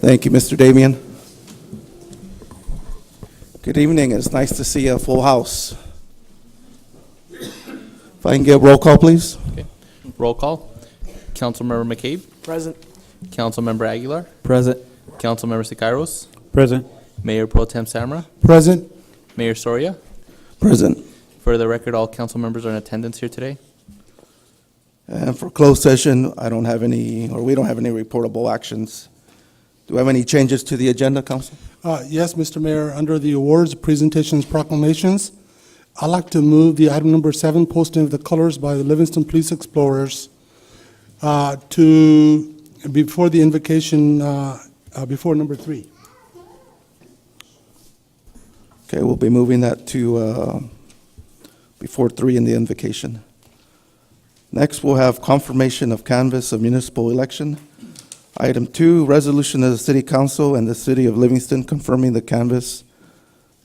Thank you, Mr. Damian. Good evening. It's nice to see a full house. If I can get roll call, please. Okay. Roll call. Councilmember McCabe. Present. Councilmember Aguilar. Present. Councilmember Sicairos. Present. Mayor Pro Tem Samra. Present. Mayor Soria. Present. For the record, all council members are in attendance here today. And for closed session, we don't have any reportable actions. Do we have any changes to the agenda, Council? Yes, Mr. Mayor, under the awards, presentations, proclamations, I'd like to move the item number 7, posting of the colors by the Livingston Police Explorers, to before the invocation, before number 3. Okay, we'll be moving that to before 3 in the invocation. Next, we'll have confirmation of canvass of municipal election. Item 2, resolution of the City Council and the City of Livingston confirming the canvass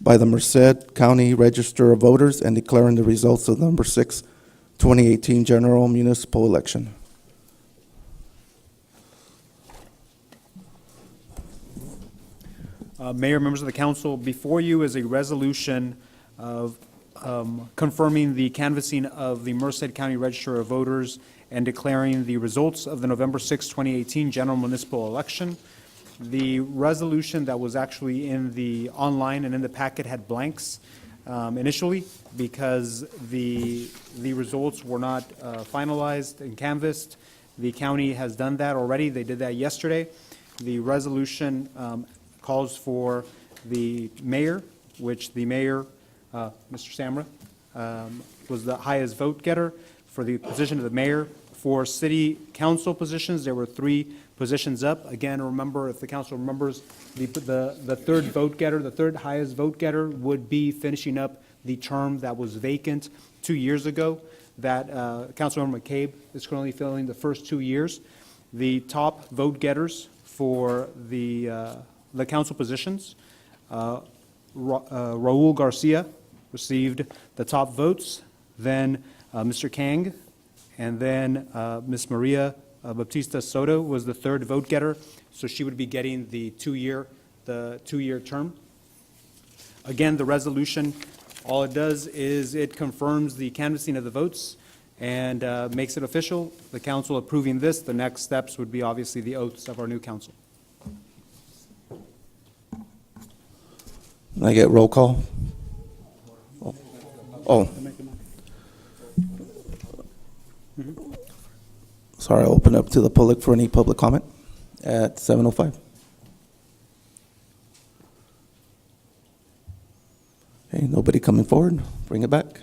by the Merced County Register of Voters and declaring the results of the number 6, 2018 general municipal election. Mayor, members of the council, before you is a resolution of confirming the canvassing of the Merced County Register of Voters and declaring the results of the November 6, 2018 general municipal election. The resolution that was actually in the online and in the packet had blanks initially because the results were not finalized and canvassed. The county has done that already. They did that yesterday. The resolution calls for the mayor, which the mayor, Mr. Samra, was the highest vote getter for the position of the mayor. For city council positions, there were 3 positions up. Again, remember, if the council remembers, the third vote getter, the third highest vote getter would be finishing up the term that was vacant 2 years ago. That Councilmember McCabe is currently filling the first 2 years. The top vote getters for the council positions, Raul Garcia received the top votes, then Mr. Kang, and then Ms. Maria Baptista Soto was the third vote getter, so she would be getting the two-year term. Again, the resolution, all it does is it confirms the canvassing of the votes and makes it official. The council approving this, the next steps would be obviously the oaths of our new council. Can I get roll call? Oh. Sorry, I'll open up to the public for any public comment at 7:05. Okay, nobody coming forward. Bring it back.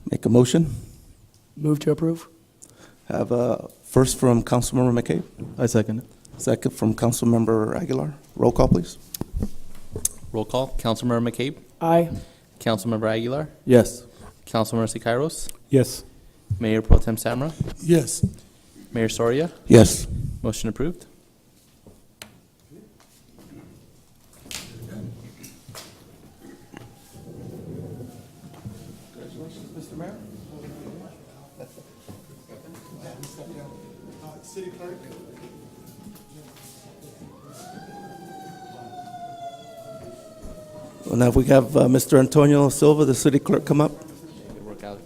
Make a motion. Move to approve. Have a first from Councilmember McCabe. I second it. Second from Councilmember Aguilar. Roll call, please. Roll call. Councilmember McCabe. Aye. Councilmember Aguilar. Yes. Councilmember Sicairos. Yes. Mayor Pro Tem Samra. Yes. Mayor Soria. Yes. Motion approved. Mr. Mayor. City Clerk. Well, now if we have Mr. Antonio Silva, the City Clerk, come up. Good work, Alex.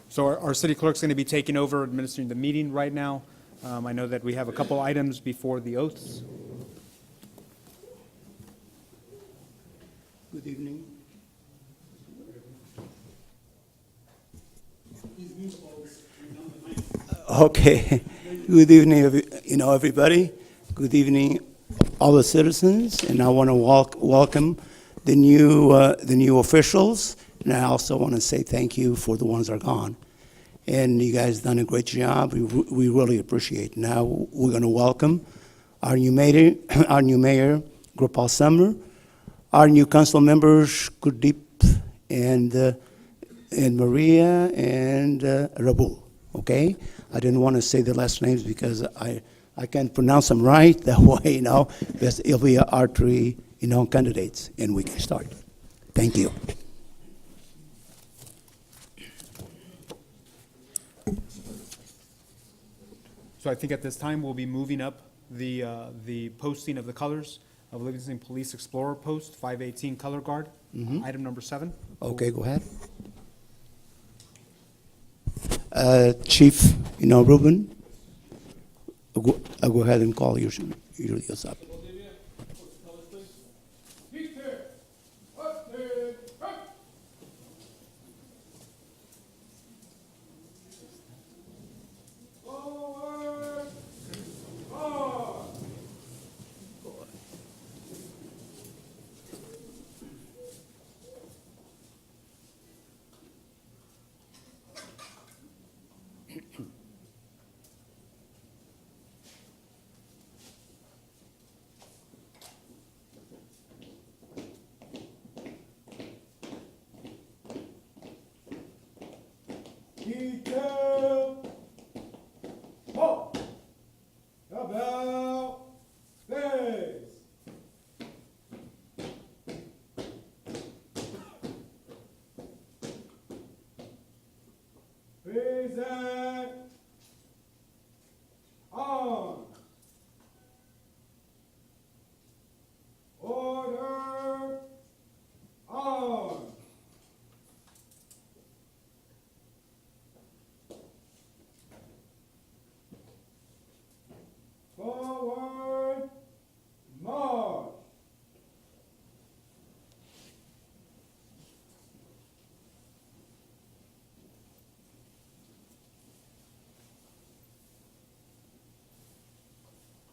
So our city clerk's going to be taking over administering the meeting right now. I know that we have a couple items before the oaths. Good evening. Okay. Good evening, everybody. Good evening, all the citizens, and I want to welcome the new officials, and I also want to say thank you for the ones that are gone. And you guys done a great job. We really appreciate it. Now we're going to welcome our new mayor, Gopal Summer, our new council members, Gurdeep and Maria and Rabu. Okay, I didn't want to say the last names because I can't pronounce them right. That way, because it'll be our three, candidates, and we can start. Thank you. So I think at this time, we'll be moving up the posting of the colors of Livingston Police Explorer Post 518 Color Guard, item number 7. Okay, go ahead. Chief, Ruben, I'll go ahead and call yours up. Detail. Halt. About face. Present. On. Order. On. Forward, march.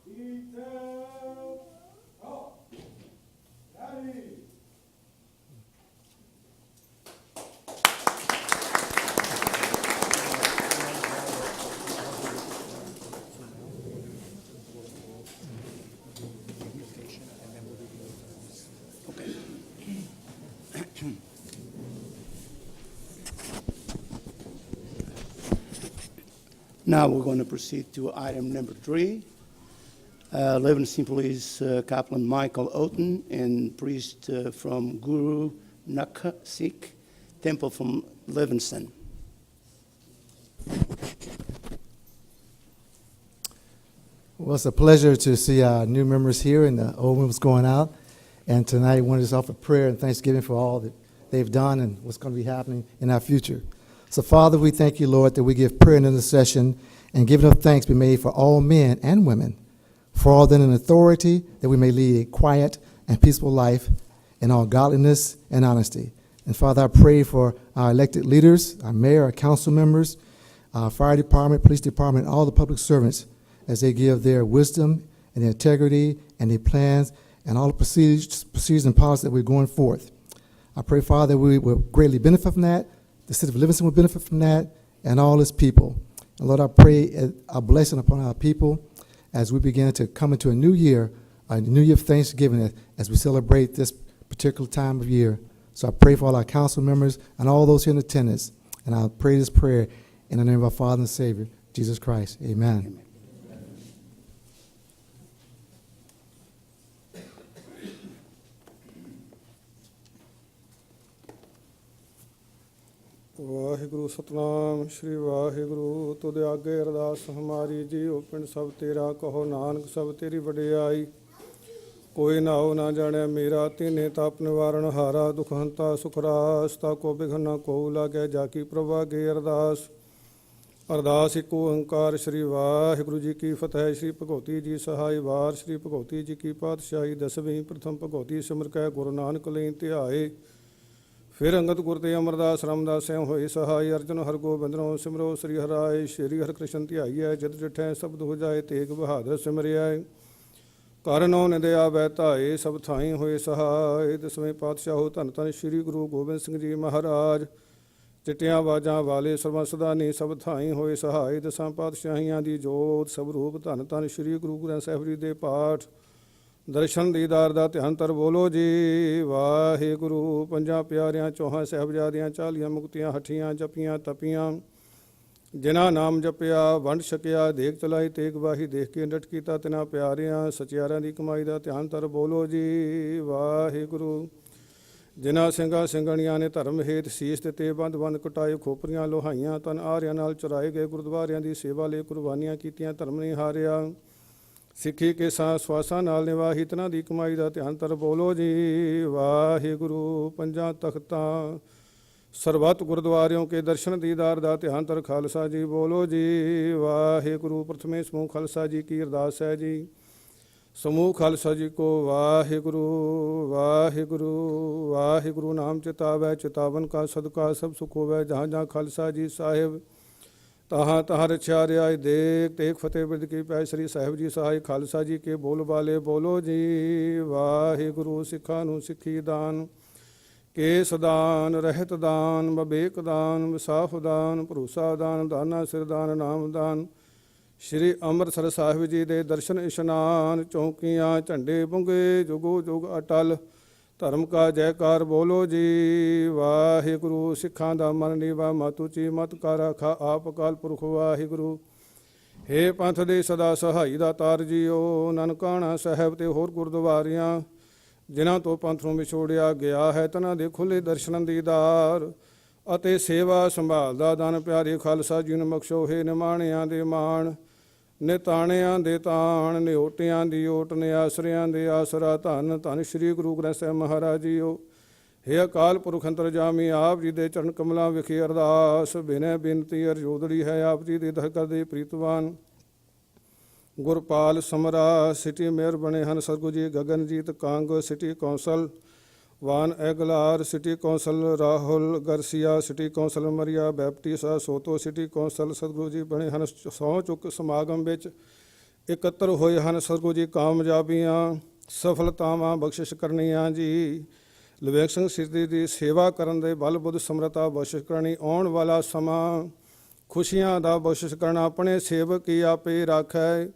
Detail, halt, ready. Now we're going to proceed to item number 3. Livingston Police Captain Michael Oten and priest from Guru Nanak Sikh Temple from Livingston. Well, it's a pleasure to see our new members here and the old members going out. And tonight, we want to just offer prayer and thanksgiving for all that they've done and what's going to be happening in our future. So, Father, we thank you, Lord, that we give prayer and intercession and giving up thanks be made for all men and women, for all that in authority, that we may lead a quiet and peaceful life in all godliness and honesty. And, Father, I pray for our elected leaders, our mayor, our council members, our fire department, police department, all the public servants, as they give their wisdom and their integrity and their plans and all the procedures and policies that we're going forth. I pray, Father, that we will greatly benefit from that. The city of Livingston will benefit from that, and all its people. And Lord, I pray a blessing upon our people as we begin to come into a new year of Thanksgiving as we celebrate this particular time of year. So I pray for all our council members and all those here in attendance. And I pray this prayer in the name of our Father and Savior, Jesus Christ. Amen. Amen. Waheguru Satnam Shri Waheguru ਤੁਧ ਆਗੇ ਅਰਦਾਸ ਹਮਾਰੀ ਜੀਉ ਪਿੰਡ ਸਭ ਤੇਰਾ ਕਹੋ ਨਾਨਕ ਸਭ ਤੇਰੀ ਵਡਿਆਈ ਕੋਈ ਨਾਉ ਨਾ ਜਾਣਿਆ ਮੇਰਾ ਤੀਨੇ ਤਾਪ ਨਿਵਾਰਨ ਹਾਰਾ ਦੁਖ ਹੰਤਾ ਸੁਖ ਰਾਸ ਤਾ ਕੋ ਬਿਘਨ ਨਾ ਕੋ ਲਾਗੇ ਜਾ ਕੀ ਪ੍ਰਭਾ ਗੇ ਅਰਦਾਸ ਅਰਦਾਸ ਇੱਕ ਓੰਕਾਰ ਸ਼੍ਰੀ ਵਾਹਿਗੁਰੂ ਜੀ ਕੀ ਫਤਿਹ ਸ਼੍ਰੀ ਭਗਉਤੀ ਜੀ ਸਹਾਈ ਵਾਰ ਸ਼੍ਰੀ ਭਗਉਤੀ ਜੀ ਕੀ ਪਾਤਸ਼ਾਹੀ ਦਸਵੀਂ ਪ੍ਰਥਮ ਭਗਉਤੀ ਸਿਮਰ ਕੈ ਗੁਰੂ ਨਾਨਕ ਲਈ ਧਿਆਏ ਫਿਰ ਅੰਗਦ ਗੁਰ ਤੇ ਅਮਰਦਾਸ ਰਾਮਦਾਸ ਸਿਉ ਹੋਏ ਸਹਾਈ ਅਰਜਨ ਹਰਗੋਬਿੰਦਨੋ ਸਿਮਰੋ ਸ੍ਰੀ ਹਰਾਏ ਸ਼੍ਰੀ ਹਰਿਕ੍ਰਿਸ਼ਨ ਧਿਆਈਐ ਜਦ ਜਿਠੈ ਸ਼ਬਦ ਹੋ ਜਾਏ ਤੇਗ ਬਹਾਦਰ ਸਿਮਰਿਆ ਕਰਨੋ ਨਿਦਿਆ ਬੈ ਧਾਏ ਸਭ ਥਾਈ ਹੋਏ ਸਹਾਏ। ਦਸਵੇਂ ਪਾਤਸ਼ਾਹੋ ਧੰਨ ਧੰਨ ਸ੍ਰੀ ਗੁਰੂ ਗੋਬਿੰਦ ਸਿੰਘ ਜੀ ਮਹਾਰਾਜ ਚਿੱਟੀਆਂ ਬਾਜਾਂ ਵਾਲੇ ਸਰਬੰਸਦਾਨੀ ਸਭ ਥਾਈ ਹੋਏ ਸਹਾਈ। ਦਸਾਂ ਪਾਤਸ਼ਾਹੀਆਂ ਦੀ ਜੋਤ ਸਭ ਰੂਪ ਧੰਨ ਧੰਨ ਸ੍ਰੀ ਗੁਰੂ ਗ੍ਰੰਥ ਸਾਹਿਬ ਜੀ ਦੇ ਪਾਠ ਦਰਸ਼ਨ ਦੀਦਾਰ ਦਾ ਧਿਆਨ ਤਰ ਬੋਲੋ ਜੀ ਵਾਹਿਗੁਰੂ। ਪੰਜਾਂ ਪਿਆਰਿਆਂ ਚੌਹਾਂ ਸਾਹਿਬਜ਼ਾਦਿਆਂ 40 ਮੁਕਤੀਆਂ ਹੱਠੀਆਂ ਜਪੀਆਂ ਤਪੀਆਂ ਜਿਨ੍ਹਾਂ ਨਾਮ ਜਪਿਆ ਵੰਡ ਛਕਿਆ ਦੇਖ ਚਲਾਈ ਤੇਗ ਵਾਹੀ ਦੇਖ ਕੇ ਡਟ ਕੀਤਾ ਤਿਨਾਂ ਪਿਆਰਿਆਂ ਸਚਿਆਰਿਆਂ ਦੀ ਕਮਾਈ ਦਾ ਧਿਆਨ ਤਰ ਬੋਲੋ ਜੀ ਵਾਹਿਗੁਰੂ। ਜਿਨ੍ਹਾਂ ਸਿੰਘਾਂ ਸਿੰਘਣੀਆਂ ਨੇ ਧਰਮ ਹੇਤ ਸੀਸ ਦਿੱਤੇ ਬੰਦ ਬੰਦ ਕਟਾਏ ਖੋਪਰੀਆਂ ਲੋਹਾਈਆਂ ਤਨ ਆਰਿਆਂ ਨਾਲ ਚੁਰਾਏ ਗਏ ਗੁਰਦੁਆਰਿਆਂ ਦੀ ਸੇਵਾ ਲਈ ਕੁਰਬਾਨੀਆਂ ਕੀਤੀਆਂ ਧਰਮ ਨਹੀਂ ਹਾਰਿਆ ਸਿੱਖੀ ਕੇ ਸਵਾਸਾਂ ਨਾਲ ਨਿਵਾਹੀ ਤਨਾਂ ਦੀ ਕਮਾਈ ਦਾ ਧਿਆਨ ਤਰ ਬੋਲੋ ਜੀ ਵਾਹਿਗੁਰੂ। ਪੰਜਾਂ ਤਖਤਾਂ ਸਰਬੱਤ ਗੁਰਦੁਆਰਿਓਂ ਕੇ ਦਰਸ਼ਨ ਦੀਦਾਰ ਦਾ ਧਿਆਨ ਤਰ ਖਾਲਸਾ ਜੀ ਬੋਲੋ ਜੀ ਵਾਹਿਗੁਰੂ। ਪ੍ਰਥਮੇ ਸਮੂਹ ਖਾਲਸਾ ਜੀ ਕੀ ਅਰਦਾਸ ਹੈ ਜੀ। ਸਮੂਹ ਖਾਲਸਾ ਜੀ ਕੋ ਵਾਹਿਗੁਰੂ ਵਾਹਿਗੁਰੂ ਵਾਹਿਗੁਰੂ ਨਾਮ ਚਿਤਾਵੈ ਚਿਤਾਵਨ ਕਾ ਸਦਕਾ ਸਭ ਸੁਖ ਹੋਵੈ ਜਹਾਂ ਜਹਾਂ ਖਾਲਸਾ ਜੀ ਸਾਹਿਬ ਤਹਾਂ ਤਹਾਂ ਰਛਿਆ ਰਿਆਇ ਦੇਖ ਤੇਗ ਫਤਿਹ ਬਿਰਦ ਕੀ ਪੈ ਸ੍ਰੀ ਸਾਹਿਬ ਜੀ ਸਹਾਈ ਖਾਲਸਾ ਜੀ ਕੇ ਬੋਲ ਬਾਲੇ ਬੋਲੋ ਜੀ ਵਾਹਿਗੁਰੂ। ਸਿੱਖਾਂ ਨੂੰ ਸਿੱਖੀ ਦਾਨ ਕੇਸ ਦਾਨ ਰਹਿਤ ਦਾਨ ਵਿਵੇਕ ਦਾਨ ਵਿਸਾਫ ਦਾਨ ਭਰੋਸਾ ਦਾਨ ਦਾਨਾ ਸਿਰ ਦਾਨ ਨਾਮ ਦਾਨ ਸ਼੍ਰੀ ਅੰਮ੍ਰਿਤਸਰ ਸਾਹਿਬ ਜੀ ਦੇ ਦਰਸ਼ਨ ਇਸ਼ਨਾਨ ਚੌਂਕੀਆਂ ਝੰਡੇ ਬੁੰਗੇ ਜੁਗੋ ਜੁਗ ਅਟਲ ਧਰਮ ਕਾ ਜੈਕਾਰ ਬੋਲੋ ਜੀ ਵਾਹਿਗੁਰੂ। ਸਿੱਖਾਂ ਦਾ ਮਨ ਨੀਵਾ ਮਤ ਉੱਚੀ ਮਤ ਕਾ ਰਾਖਾ ਆਪ ਅਕਾਲ ਪੁਰਖ ਵਾਹਿਗੁਰੂ। ਹੇ ਪੰਥ ਦੇ ਸਦਾ ਸਹਾਈ ਦਾ ਤਾਰ ਜੀਓ ਨਨਕਾਣਾ ਸਾਹਿਬ ਤੇ ਹੋਰ ਗੁਰਦੁਆਰਿਆਂ ਜਿਨ੍ਹਾਂ ਤੋਂ ਪੰਥ ਨੂੰ ਵਿਛੋੜਿਆ ਗਿਆ ਹੈ ਤਨਾਂ ਦੇ ਖੁੱਲ੍ਹੇ ਦਰਸ਼ਨ ਦੀਦਾਰ ਅਤੇ ਸੇਵਾ ਸੰਭਾਲ ਦਾ ਦਾਨ ਪਿਆਰੇ ਖਾਲਸਾ ਜੀ ਨੂੰ ਬਖਸ਼ੋ। ਹੇ ਨਿਮਾਣਿਆਂ ਦੇ ਮਾਣ ਨਿਤਾਣਿਆਂ ਦੇ ਤਾਣ ਨਿਓਟਿਆਂ ਦੀ ਓਟ ਨਿਆਸਰਿਆਂ ਦੇ ਆਸਰਾ ਧੰਨ ਧੰਨ ਸ੍ਰੀ ਗੁਰੂ ਗ੍ਰੰਥ ਸਾਹਿਬ ਮਹਾਰਾਜ ਜੀਓ। ਹੇ ਅਕਾਲ ਪੁਰਖ ਅੰਤਰਜਾਮੀ ਆਪ ਜੀ ਦੇ ਚਰਨ ਕਮਲਾਂ ਵਿਖੇ ਅਰਦਾਸ ਬਿਨੈ ਬੇਨਤੀ ਅਰਜੋਦੜੀ ਹੈ ਆਪ ਜੀ ਦੇ ਦਰ ਕਰਦੇ ਪ੍ਰੀਤਵਾਨ ਗੁਰਪਾਲ ਸਮਰਾ ਸਿਟੀ ਮੇਅਰ ਬਣੇ ਹਨ ਸਤਿਗੁਰੂ ਜੀ Gaganjit Kang city council Juan Aguilar city council Rahul Garcia city council Maria Baptista Soto city council ਸਤਿਗੁਰੂ ਜੀ ਬਣੇ ਹਨ ਸਹੁੰ ਚੁੱਕ ਸਮਾਗਮ ਵਿੱਚ ਇਕੱਤਰ ਹੋਏ ਹਨ ਸਤਿਗੁਰੂ ਜੀ ਕਾਮਯਾਬੀਆਂ ਸਫਲਤਾਵਾਂ ਬਖਸ਼ਿਸ਼ ਕਰਨੀਆਂ ਜੀ। ਲਿਵਿੰਗਸਟਨ ਸਿਟੀ ਦੀ ਸੇਵਾ ਕਰਨ ਦੇ ਬਲ ਬੁੱਧ ਸਮਰੱਥਾ ਬਖਸ਼ਿਸ਼ ਕਰਨੀ ਆਉਣ ਵਾਲਾ ਸਮਾਂ ਖੁਸ਼ੀਆਂ ਦਾ ਬਖਸ਼ਿਸ਼ ਕਰਨਾ ਆਪਣੇ ਸੇਵਕ ਕੀ ਆਪੇ ਰਾਖੈ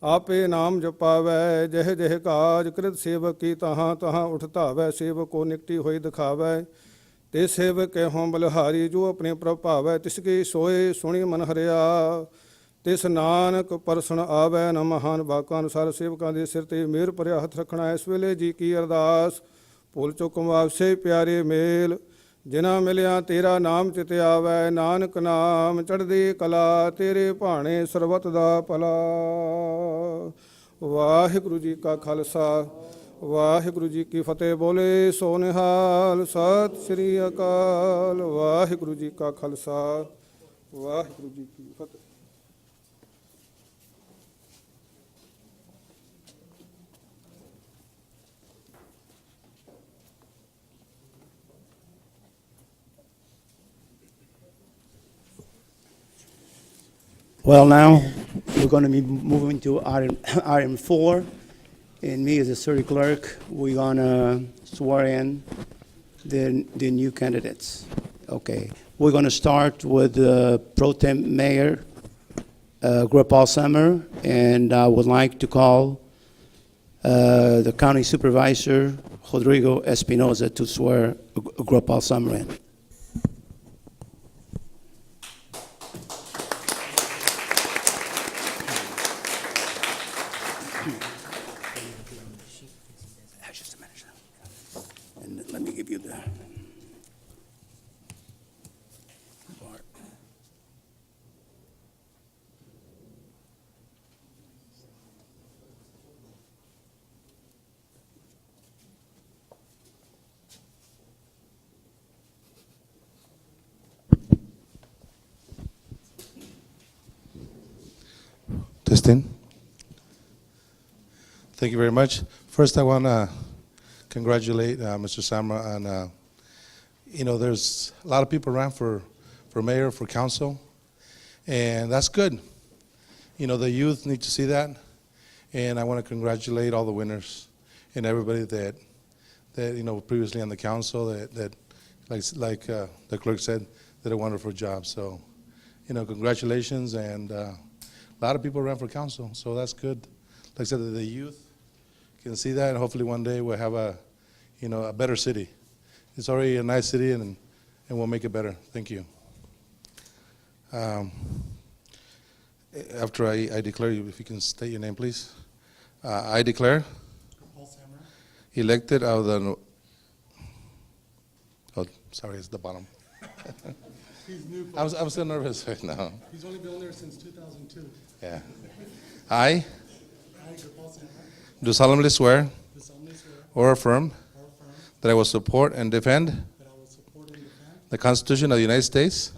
ਆਪੇ ਨਾਮ ਜਪਾਵੈ ਜਹ ਜਹ ਕਾਜ ਕ੍ਰਿਤ ਸੇਵਕ ਕੀ ਤਹਾਂ ਤਹਾਂ ਉਠ ਧਾਵੈ ਸੇਵਕ ਕੋ ਨਿਕਟੀ ਹੋਈ ਦਿਖਾਵੈ ਤੇ ਸੇਵਕ ਕਹੋਂ ਬਲਿਹਾਰੀ ਜੋ ਆਪਣੇ ਪ੍ਰਭਾਵੈ ਤਿਸ ਕੀ ਸੋਏ ਸੁਣੀ ਮਨ ਹਰਿਆ ਤਿਸ ਨਾਨਕ ਪਰਸਨ ਆਵੈ ਨ ਮਹਾਨ ਬਾਕਾਂ ਅਨੁਸਾਰ ਸੇਵਕਾਂ ਦੇ ਸਿਰ ਤੇ ਮਿਹਰ ਭਰਿਆ ਹੱਥ ਰੱਖਣਾ। ਇਸ ਵੇਲੇ ਜੀ ਕੀ ਅਰਦਾਸ ਭੁੱਲ ਚੁੱਕ ਵਾਪਸੇ ਪਿਆਰੇ ਮੇਲ ਜਿਨ੍ਹਾਂ ਮਿਲਿਆ ਤੇਰਾ ਨਾਮ ਚਿਤ ਆਵੈ ਨਾਨਕ ਨਾਮ ਚੜ੍ਹਦੀ ਕਲਾ ਤੇਰੇ ਭਾਣੇ ਸਰਬਤ ਦਾ ਭਲਾ। ਵਾਹਿਗੁਰੂ ਜੀ ਕਾ ਖਾਲਸਾ ਵਾਹਿਗੁਰੂ ਜੀ ਕੀ ਫਤਿਹ ਬੋਲੇ ਸੋ ਨਿਹਾਲ ਸਤਿ ਸ੍ਰੀ ਅਕਾਲ। ਵਾਹਿਗੁਰੂ ਜੀ ਕਾ ਖਾਲਸਾ ਵਾਹਿਗੁਰੂ ਜੀ ਕੀ ਫਤਿਹ। Well, now we're going to be moving to item 4, and me as the city clerk, we're going to swear in the new candidates. Okay, we're going to start with Pro Tem Mayor Paul Summer, and I would like to call the County Supervisor Rodrigo Espinoza to swear Paul Summer in. Just a minute. And let me give you the part. Testing. Thank you very much. First, I want to congratulate Mr. Samra on there's a lot of people ran for mayor, for council, and that's good. The youth need to see that, and I want to congratulate all the winners and everybody that previously on the council that like the clerk said, did a wonderful job. So, congratulations, and a lot of people ran for council, so that's good. Like I said, the youth can see that, and hopefully one day we'll have a better city. It's already a nice city, and we'll make it better. Thank you. After I declare you, if you can state your name, please. I declare elected out of the, sorry, it's the bottom. I'm still nervous right now. He's only been on there since 2002. Yeah. I do solemnly swear or affirm that I will support and defend the Constitution of the United States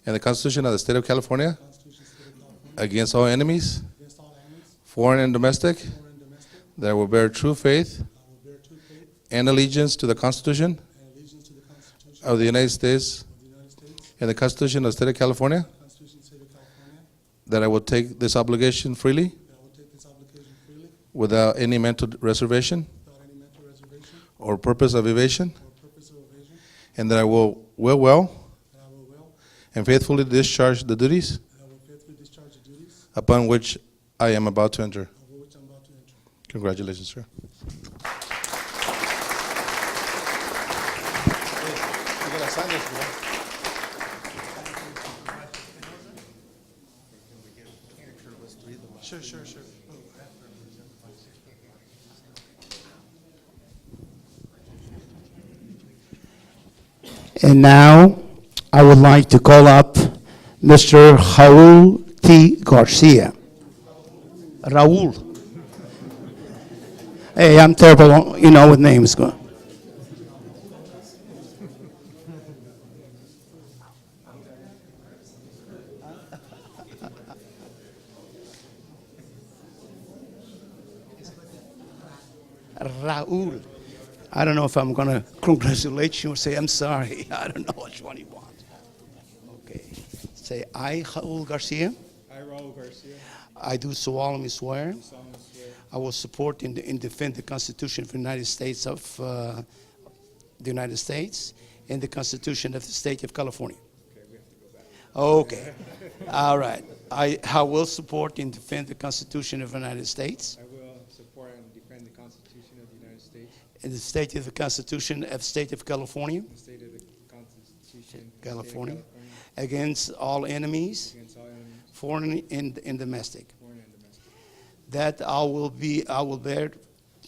and the Constitution of the State of California against all enemies, foreign and domestic, that I will bear true faith and allegiance to the Constitution of the United States and the Constitution of the State of California, that I will take this obligation freely without any mental reservation or purpose of evasion, and that I will well and faithfully discharge the duties upon which I am about to enter. Congratulations, sir. Sure. And now, I would like to call up Mr. Raul T. Garcia. Raul. Hey, I'm terrible, with names. Raul. I don't know if I'm going to congratulate you or say I'm sorry. I don't know which one you want. Okay. Say, I, Raul Garcia. I, Raul Garcia, I do solemnly swear. do solemnly swear I will support and defend the Constitution of the United States and the Constitution of the State of California. Okay, we have to go back. Okay. All right. I will support and defend the Constitution of the United States I will support and defend the Constitution of the United States and the state of the Constitution of the State of California, and the state of the Constitution of the State of California, against all enemies, against all enemies, foreign and domestic. foreign and domestic. That I will bear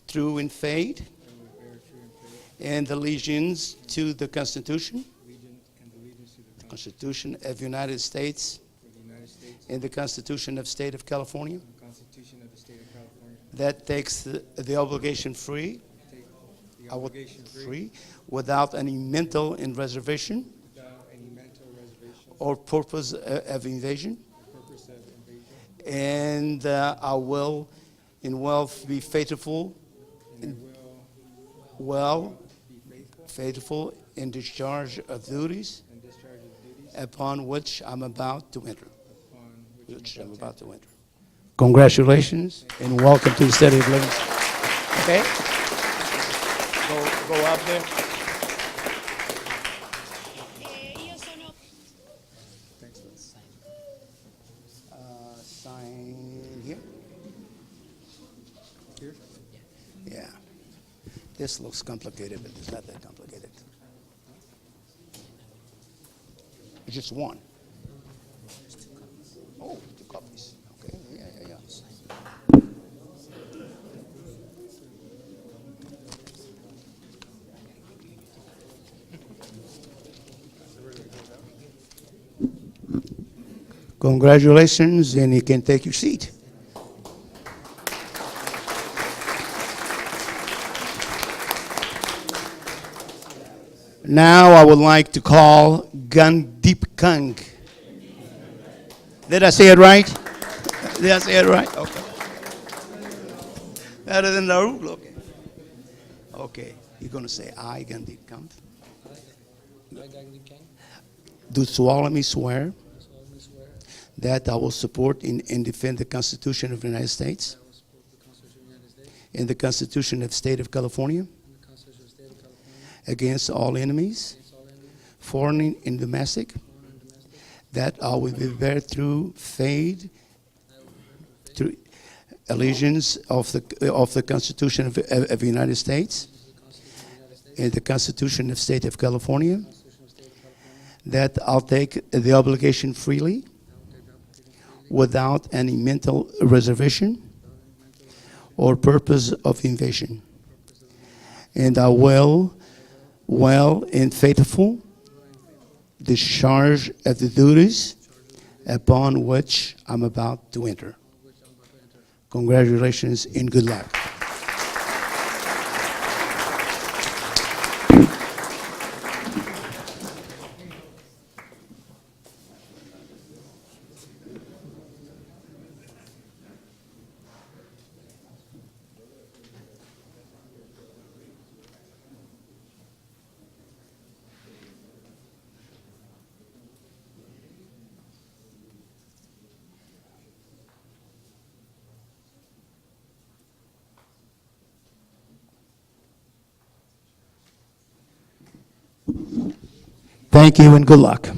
true in faith I will bear true and faith, and allegiance to the Constitution allegiance to the Constitution of the United States of the United States and the Constitution of the State of California. and the Constitution of the State of California. That takes the obligation free, Take the I will obligation free, without any mental reservation without any mental reservation or purpose of invasion. or purpose of invasion. And I will in wealth be faithful, And I will well, be faithful faithful in discharge of duties and discharge of duties upon which I'm about to enter. upon Which I'm about to enter. Congratulations and welcome to the city of Livingston. Okay? Go up there. Sign here. Here? Yeah. This looks complicated, but it's not that complicated. It's just one. Oh, 2 copies. Okay, yeah. Congratulations, and you can take your seat. Now I would like to call Gandip Kang. Did I say it right? Did I say it right? Okay. Better than the rule. Okay. Okay. You're going to say, I, Gandip Kang. do solemnly swear that I will support and defend the Constitution of the United States and the Constitution of the State of California against all enemies, foreign and domestic, that I will bear through faith, through allegiance of the Constitution of the United States and the Constitution of the State of California, that I'll take the obligation freely without any mental reservation or purpose of evasion, and I will well and faithful discharge of the duties upon which I'm about to enter. Congratulations and good luck. Thank you and good luck.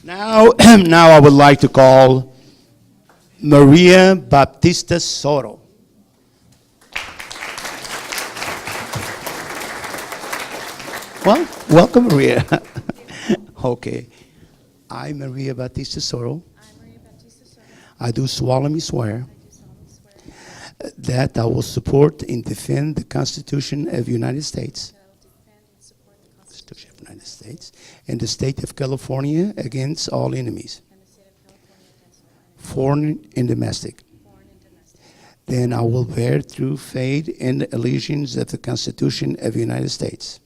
Now, now I would like to call Maria Baptista Soto. Well, welcome, Maria. Okay. I, Maria Baptista Soto, I do solemnly swear that I will support and defend the Constitution of the United States of the United States and the state of California against all enemies, foreign and domestic. Then I will bear true faith and allegiance of the Constitution of the United States.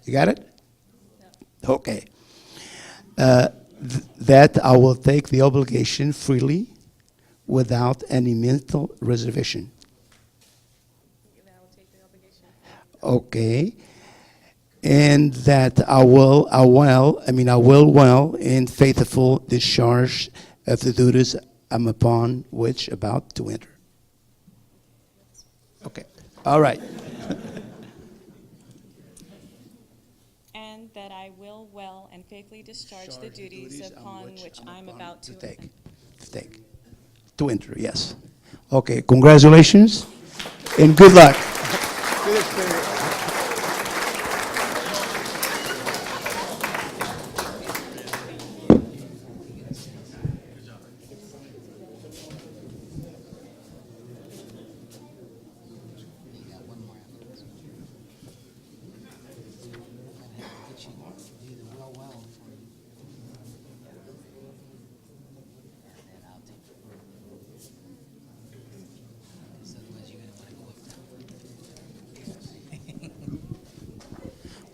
You got it? Okay. That I will take the obligation freely without any mental reservation. Okay. And that I will well and faithful discharge of the duties I'm upon which about to enter. Okay. All right. And that I will well and faithfully discharge the duties upon which I'm about to enter, yes. Okay, congratulations and good luck.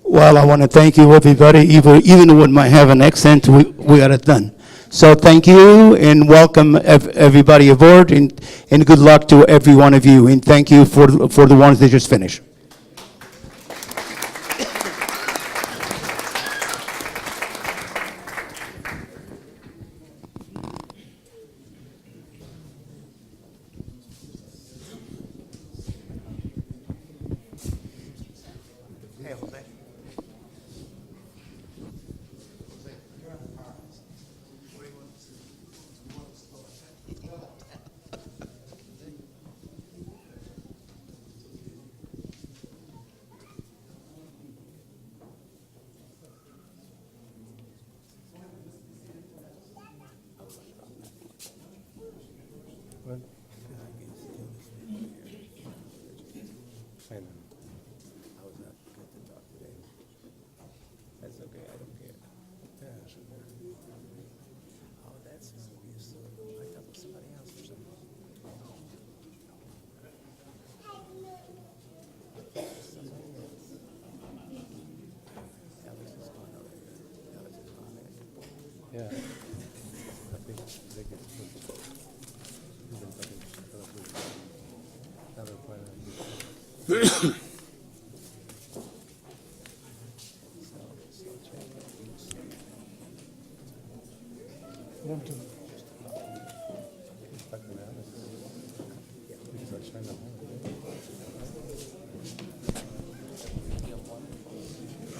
Well, I want to thank you, everybody. Even when I have an accent, we got it done. So thank you and welcome everybody aboard, and good luck to every one of you. And thank you for the ones that just finished. Hey, Jose. That's okay, I don't care. Oh, that's obvious. I thought it was somebody else or something. Yeah.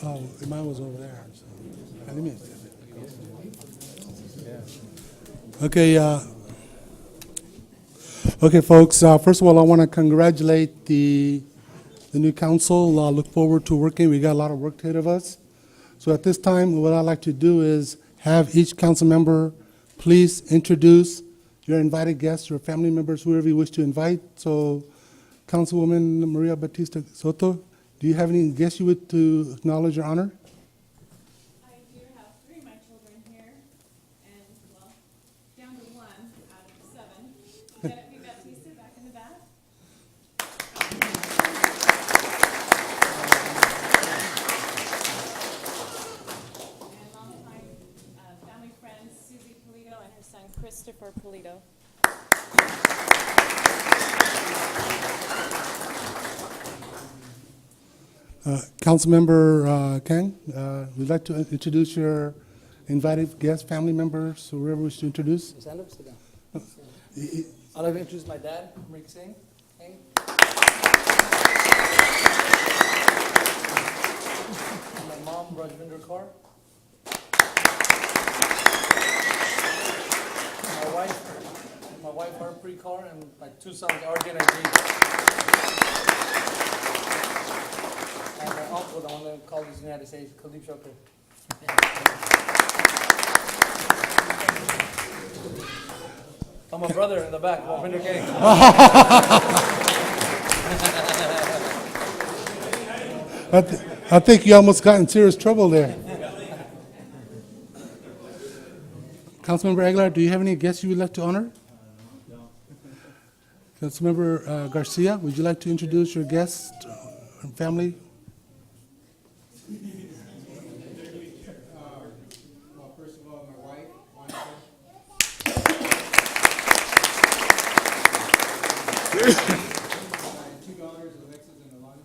Oh, mine was over there. So. Let me- Okay, okay, folks. First of all, I want to congratulate the new council. Look forward to working. We got a lot of work ahead of us. So at this time, what I'd like to do is have each council member please introduce your invited guests, your family members, whoever you wish to invite. So, Councilwoman Maria Batista Soto, do you have any guests you would to acknowledge your honor? I do have three of my children here, and, well, down to one out of seven. Genevieve Baptista back in the back. And longtime family friend Susie Polito and her son Christopher Polito. Councilmember Kang, would you like to introduce your invited guests, family members, whoever wish to introduce? Stand up, sit down. I'd like to introduce my dad, Rick Singh. Hey. My mom, Rajvinder Kaur. My wife, Harpreet Kaur, and my two sons, Arjun and Jeet. And my uncle, the one that called the United States, Kuldeep Shokar. I'm my brother in the back, Rajvinder King. I think you almost got in serious trouble there. Councilmember Aguilar, do you have any guests you would like to honor? No. Councilmember Garcia, would you like to introduce your guests and family? Well, first of all, my wife, Monica. My two daughters, Alexis and Alana.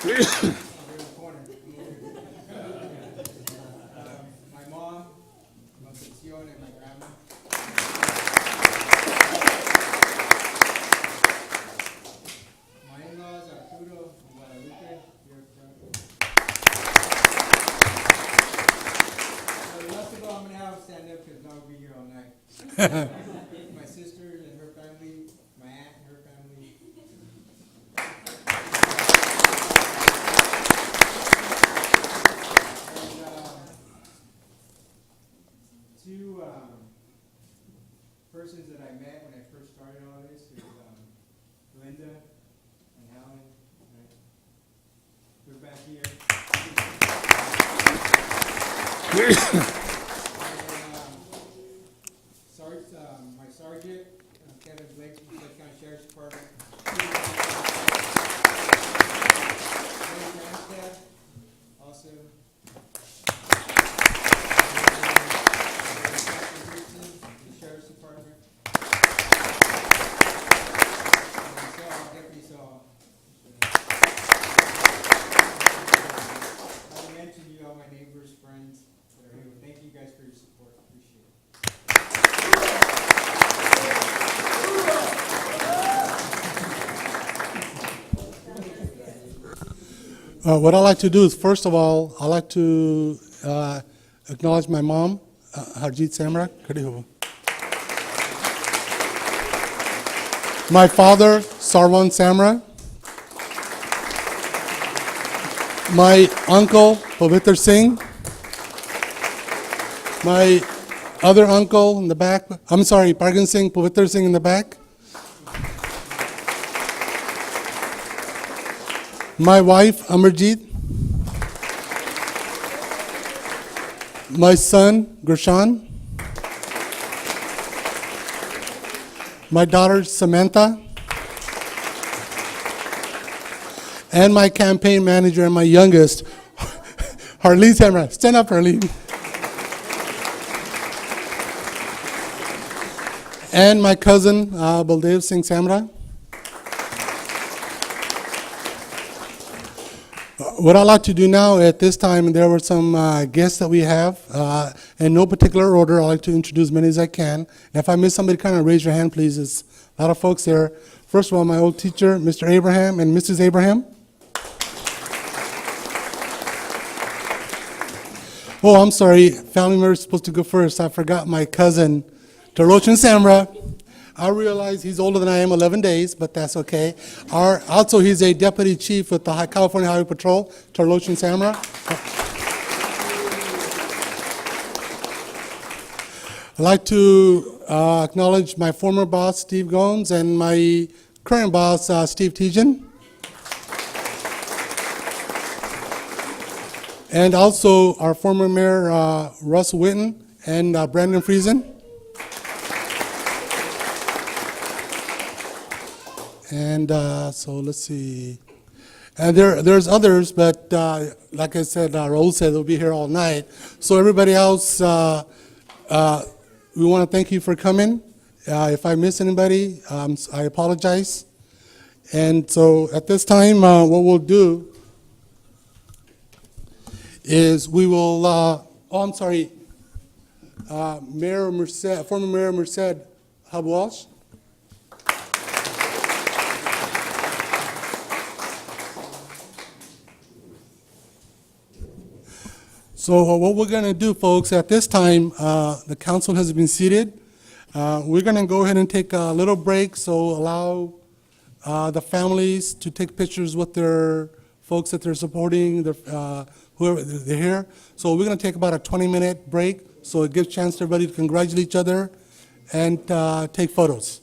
Over in the corner. My mom, Concepcion, and my grandma. My in-laws, Arturo and Guadalupe, here in front. So the rest of them, I'm gonna have them stand up because I'll be here all night. My sister and her family, my aunt and her family. And two persons that I met when I first started all this is Linda and Helen. Right? They're back here. My sergeant, Kevin Blake, from the County Sheriff's Department. Jerry Branstad, also. The Sheriff's Department. And Deputy Saul. I mentioned you, all my neighbors, friends that are here. Thank you guys for your support. Appreciate it. What I'd like to do is, first of all, I'd like to acknowledge my mom, Harjeet Samrak. My father, Sarwan Samra. My uncle, Pavitr Singh. My other uncle in the back, I'm sorry, Pargan Singh, Pavitr Singh in the back. My wife, Amarjeet. My son, Gershan. My daughter, Samantha. And my campaign manager and my youngest, Harleen Samra. Stand up, Harleen. And my cousin, Baldev Singh Samra. What I'd like to do now at this time, there were some guests that we have. In no particular order, I'd like to introduce as many as I can. If I miss somebody, kind of raise your hand, please. There's a lot of folks there. First of all, my old teacher, Mr. Abraham and Mrs. Abraham. Oh, I'm sorry. Family member is supposed to go first. I forgot my cousin, Tarochin Samra. I realize he's older than I am, 11 days, but that's okay. Also, he's a deputy chief with the California Highway Patrol, Tarochin Samra. I'd like to acknowledge my former boss, Steve Gomes, and my current boss, Steve Tejan. And also our former mayor, Russ Witten, and Brandon Friesen. And so let's see. And there's others, but like I said, Raul said they'll be here all night. So everybody else, we want to thank you for coming. If I miss anybody, I apologize. And so at this time, what we'll do is we will, I'm sorry, Mayor Merced, former Mayor Merced Hub-Walsh. So what we're going to do, folks, at this time, the council has been seated. We're going to go ahead and take a little break, so allow the families to take pictures with their folks that they're supporting, whoever they're here. So we're going to take about a 20-minute break, so it gives a chance to everybody to congratulate each other and take photos.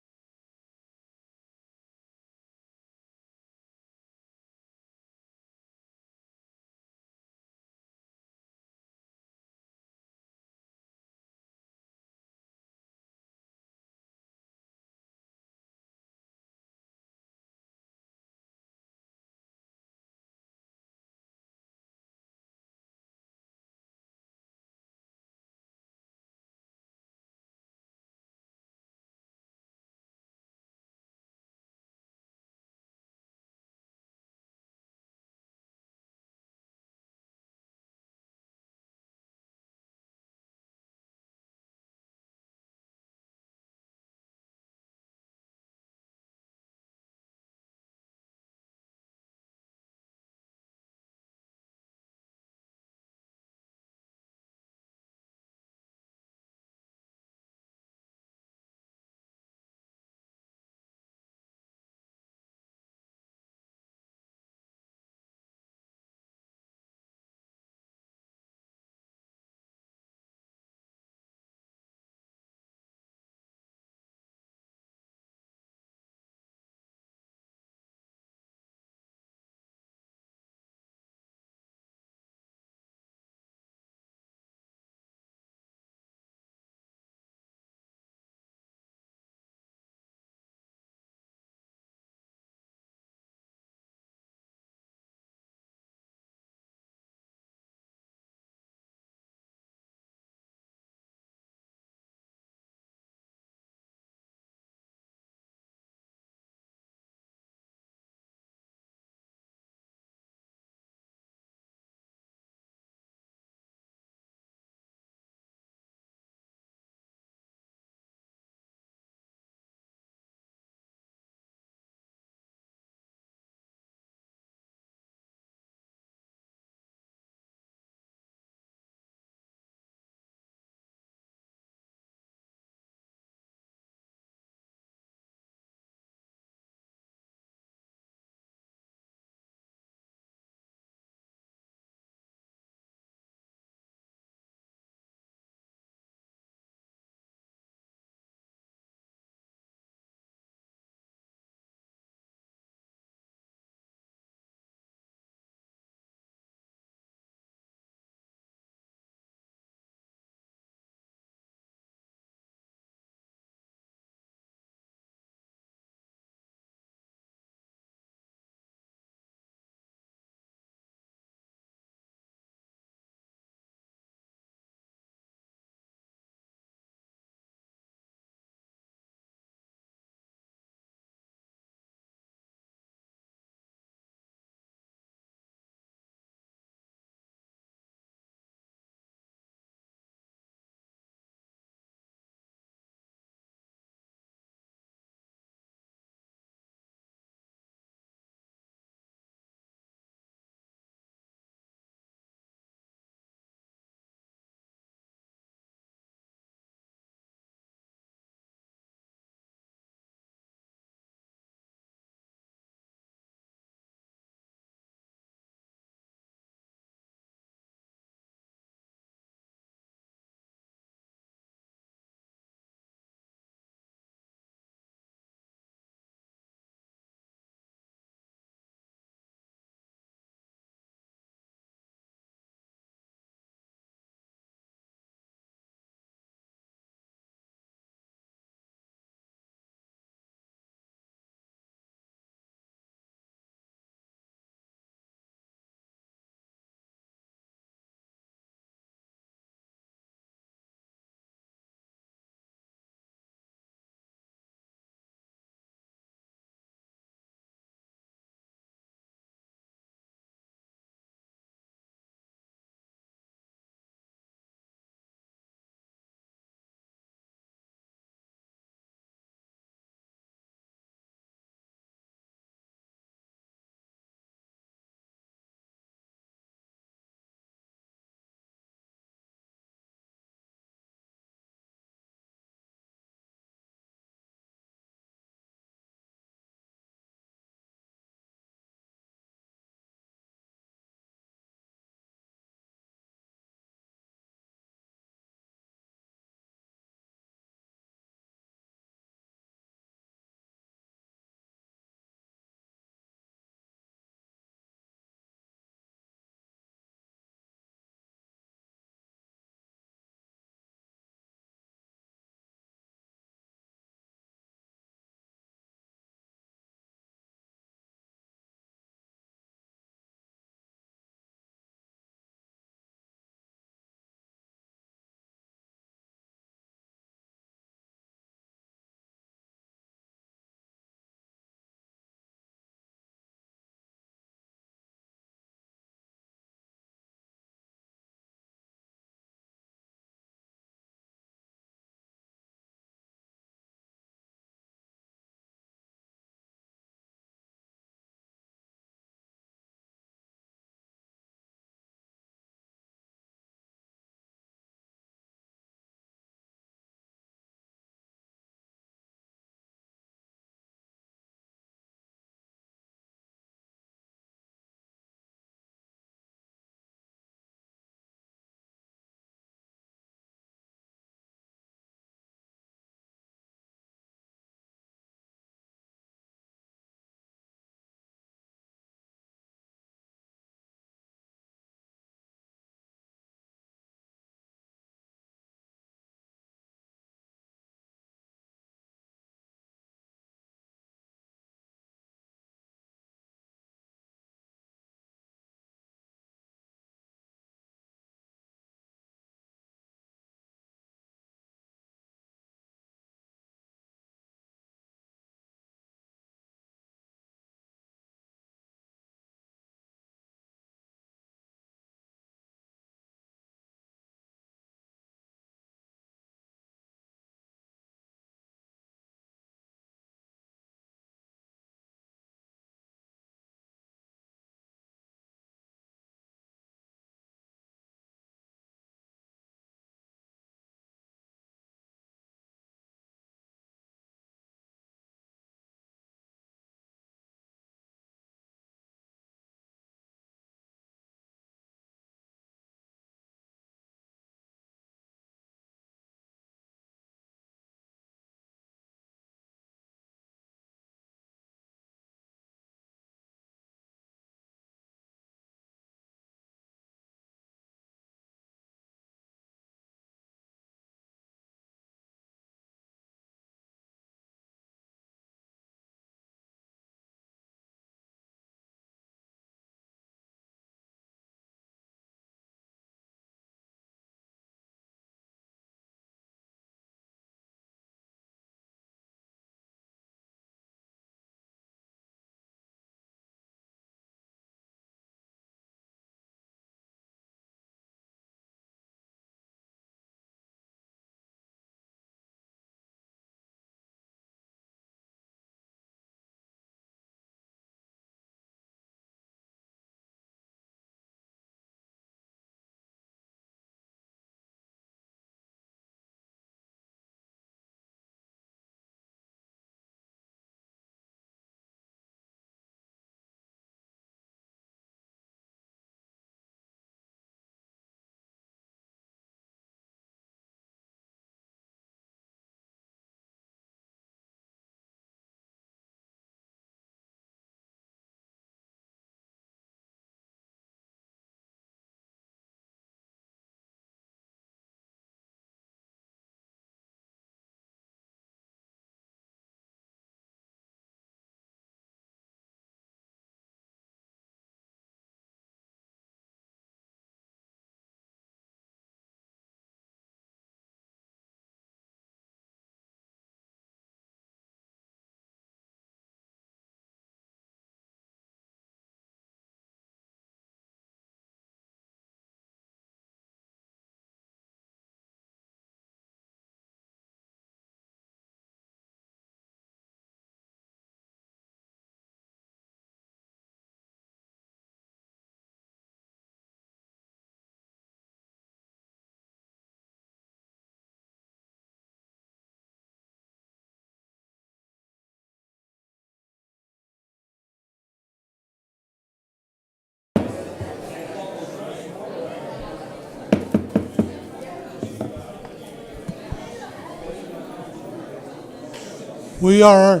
We are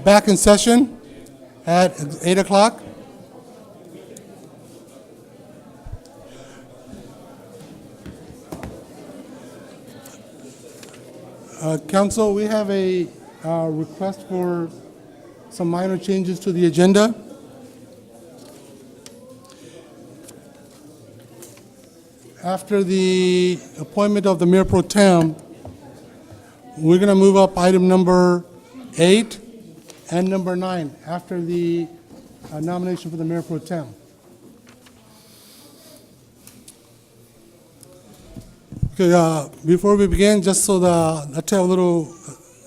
back in session at 8 o'clock. Council, we have a request for some minor changes to the agenda. After the appointment of the Mayor Pro Tem, we're going to move up item number 8 and number 9 after the nomination for the Mayor Pro Tem. Okay, before we begin, just so I'll tell a little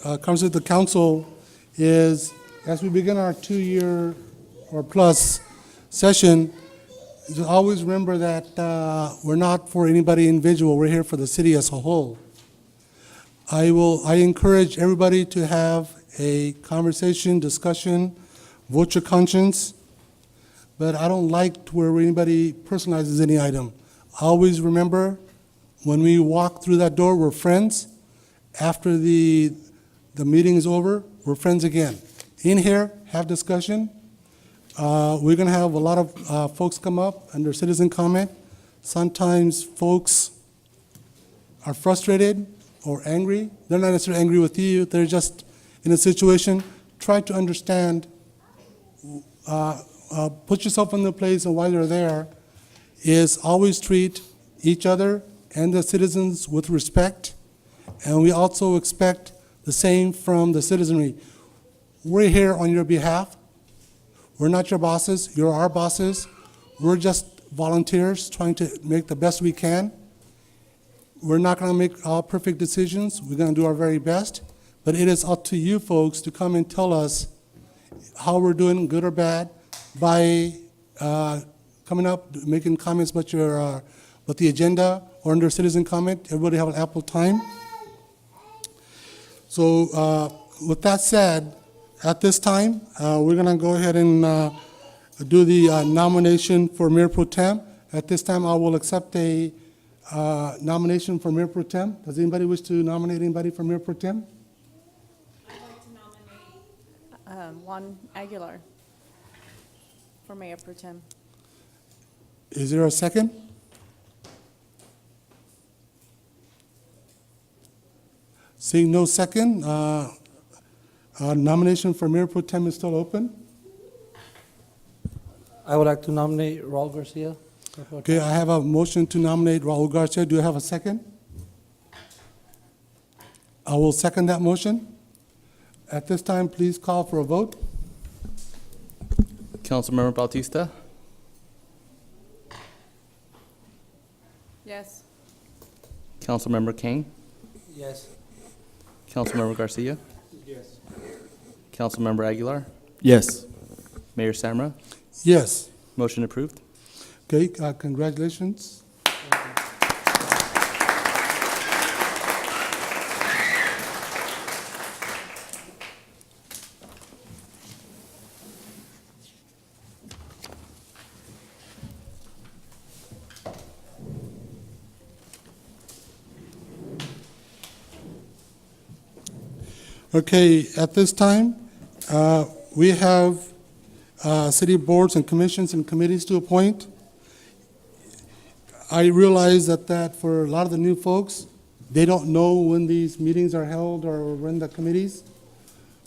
conversation with the council is, as we begin our 2-year or plus session, just always remember that we're not for anybody individual, we're here for the city as a whole. I encourage everybody to have a conversation, discussion, vote your conscience, but I don't like where anybody personalizes any item. Always remember, when we walk through that door, we're friends. After the meeting is over, we're friends again. In here, have discussion. We're going to have a lot of folks come up under citizen comment. Sometimes folks are frustrated or angry. They're not necessarily angry with you. They're just in a situation. Try to understand, put yourself in the place of why they're there, is always treat each other and the citizens with respect. And we also expect the same from the citizenry. We're here on your behalf. We're not your bosses, you're our bosses. We're just volunteers trying to make the best we can. We're not going to make all perfect decisions. We're going to do our very best. But it is up to you folks to come and tell us how we're doing, good or bad, by coming up, making comments about the agenda or under citizen comment. Everybody have an ample time. So with that said, at this time, we're going to go ahead and do the nomination for Mayor Pro Tem. At this time, I will accept a nomination for Mayor Pro Tem. Does anybody wish to nominate anybody for Mayor Pro Tem? I'd like to nominate Juan Aguilar for Mayor Pro Tem. Is there a second? Seeing no second, nomination for Mayor Pro Tem is still open. I would like to nominate Raul Garcia. Okay, I have a motion to nominate Raul Garcia. Do you have a second? I will second that motion. At this time, please call for a vote. Councilmember Bautista, Yes. Councilmember Kane, Yes. Councilmember Garcia, Yes. Councilmember Aguilar, Yes. Mayor Samra. Yes. Motion approved. Okay, congratulations. Okay, at this time, we have city boards and commissions and committees to appoint. I realize that for a lot of the new folks, they don't know when these meetings are held or when the committees.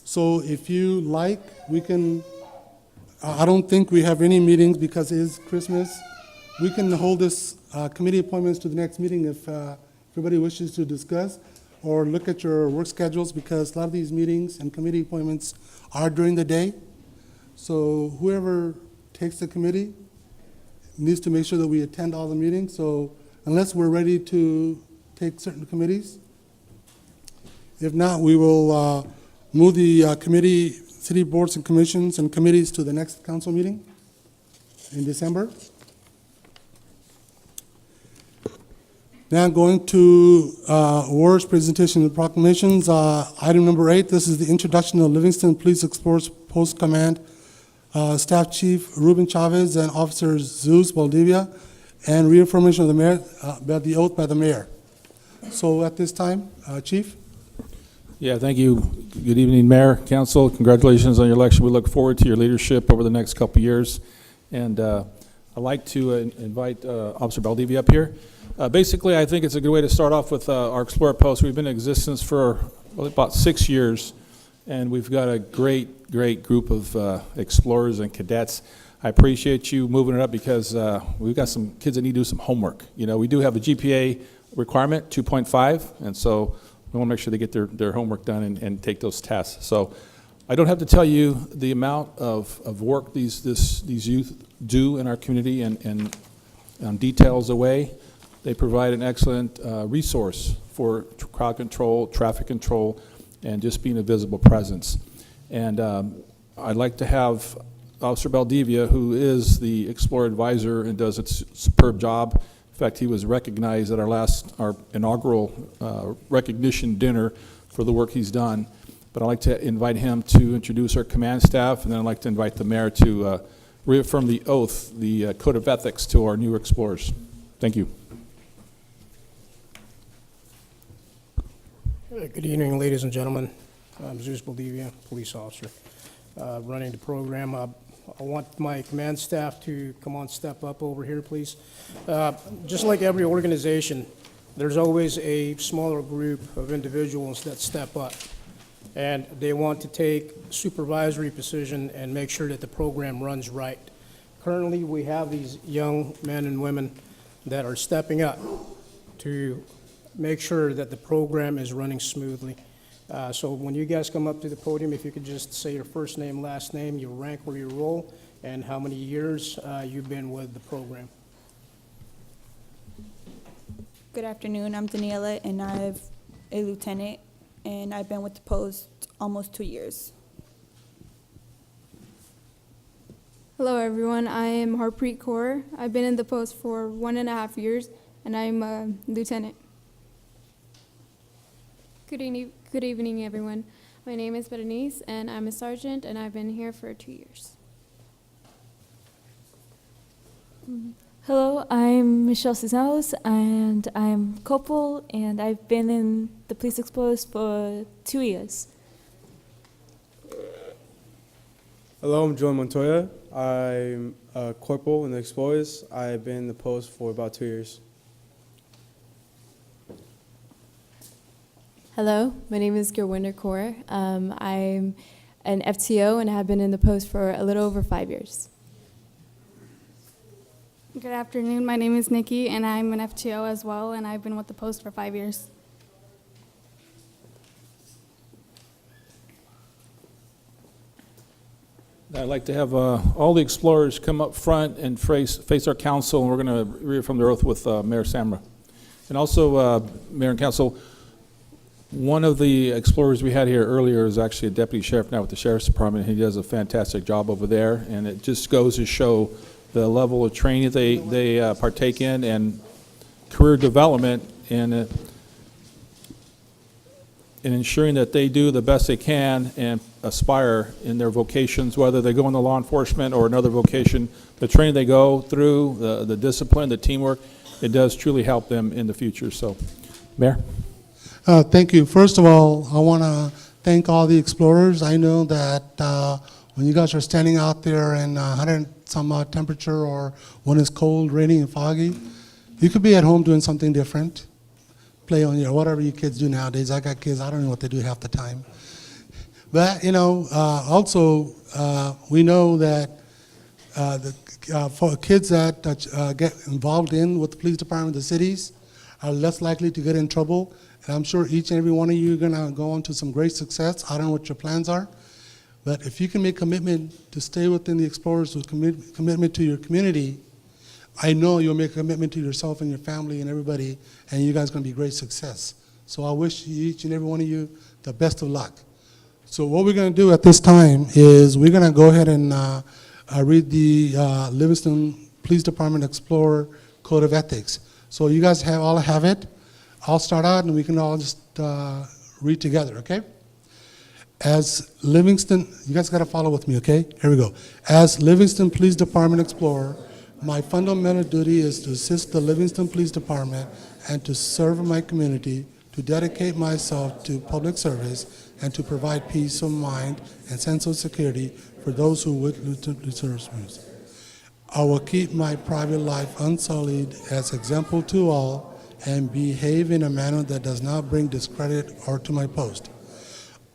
So if you like, we can, I don't think we have any meetings because it is Christmas. We can hold this committee appointments to the next meeting if everybody wishes to discuss, or look at your work schedules, because a lot of these meetings and committee appointments are during the day. So whoever takes the committee needs to make sure that we attend all the meetings. So unless we're ready to take certain committees, if not, we will move the committee, city boards and commissions and committees to the next council meeting in December. Now going to awards, presentation, and proclamations. Item number 8, this is the introduction of Livingston Police Explorers Post Command Staff Chief Ruben Chavez and Officer Zeus Valdivia, and reaffirmation of the mayor, by the oath by the mayor. So at this time, Chief. Yeah, thank you. Good evening, Mayor, Council. Congratulations on your election. We look forward to your leadership over the next couple of years. And I'd like to invite Officer Valdivia up here. Basically, I think it's a good way to start off with our Explorer Post. We've been in existence for about 6 years, and we've got a great group of explorers and cadets. I appreciate you moving it up because we've got some kids that need to do some homework. You know, we do have a GPA requirement, 2.5, and so we want to make sure they get their homework done and take those tests. So I don't have to tell you the amount of work these youth do in our community and details away. They provide an excellent resource for crowd control, traffic control, and just being a visible presence. And I'd like to have Officer Valdivia, who is the Explorer Advisor and does a superb job. In fact, he was recognized at our inaugural recognition dinner for the work he's done. But I'd like to invite him to introduce our command staff, and then I'd like to invite the mayor to reaffirm the oath, the code of ethics to our new explorers. Thank you. Good evening, ladies and gentlemen. I'm Zeus Valdivia, police officer, running the program. I want my command staff to come on, step up over here, please. Just like every organization, there's always a smaller group of individuals that step up, and they want to take supervisory position and make sure that the program runs right. Currently, we have these young men and women that are stepping up to make sure that the program is running smoothly. So when you guys come up to the podium, if you could just say your first name, last name, your rank where you roll, and how many years you've been with the program. Good afternoon, I'm Daniela, and I'm a lieutenant, and I've been with the post almost 2 years. Hello everyone, I am Harpreet Kaur. I've been in the post for 1.5 years, and I'm a lieutenant. Good evening, everyone. My name is Berenice, and I'm a sergeant, and I've been here for 2 years. Hello, I'm Michelle Cisneros, and I'm Copal, and I've been in the Police Explorers for 2 years. Hello, I'm Joan Montoya. I'm a corporal in the Explorers. I've been in the post for about 2 years. Hello, my name is Gurwinder Kaur. I'm an FTO and have been in the post for a little over 5 years. Good afternoon, my name is Nikki, and I'm an FTO as well, and I've been with the post for 5 years. I'd like to have all the explorers come up front and face our council, and we're going to reaffirm their oath with Mayor Samra. And also, Mayor and Council, one of the explorers we had here earlier is actually a deputy sheriff now with the Sheriff's Department. He does a fantastic job over there, and it just goes to show the level of training they partake in and career development and in ensuring that they do the best they can and aspire in their vocations, whether they go into law enforcement or another vocation. The training they go through, the discipline, the teamwork, it does truly help them in the future. So, Mayor? Thank you. First of all, I want to thank all the explorers. I know that when you guys are standing out there in 100-some-odd temperature, or when it's cold, raining, and foggy, you could be at home doing something different. Play on your, whatever you kids do nowadays. I got kids, I don't know what they do half the time. But, you know, also, we know that for kids that get involved with the police department, the cities, are less likely to get in trouble. And I'm sure each and every one of you are going to go on to some great success. I don't know what your plans are. But if you can make commitment to stay within the Explorers with commitment to your community, I know you'll make a commitment to yourself and your family and everybody, and you guys are going to be great success. So I wish each and every one of you the best of luck. So what we're going to do at this time is we're going to go ahead and read the Livingston Police Department Explorer Code of Ethics. So you guys all have it. I'll start out and we can all just read together, okay? As Livingston, you guys got to follow with me, okay? Here we go. As Livingston Police Department Explorer, my fundamental duty is to assist the Livingston Police Department and to serve my community, to dedicate myself to public service and to provide peace of mind and sense of security for those who would serve me. I will keep my private life unsullied as example to all and behave in a manner that does not bring discredit or to my post.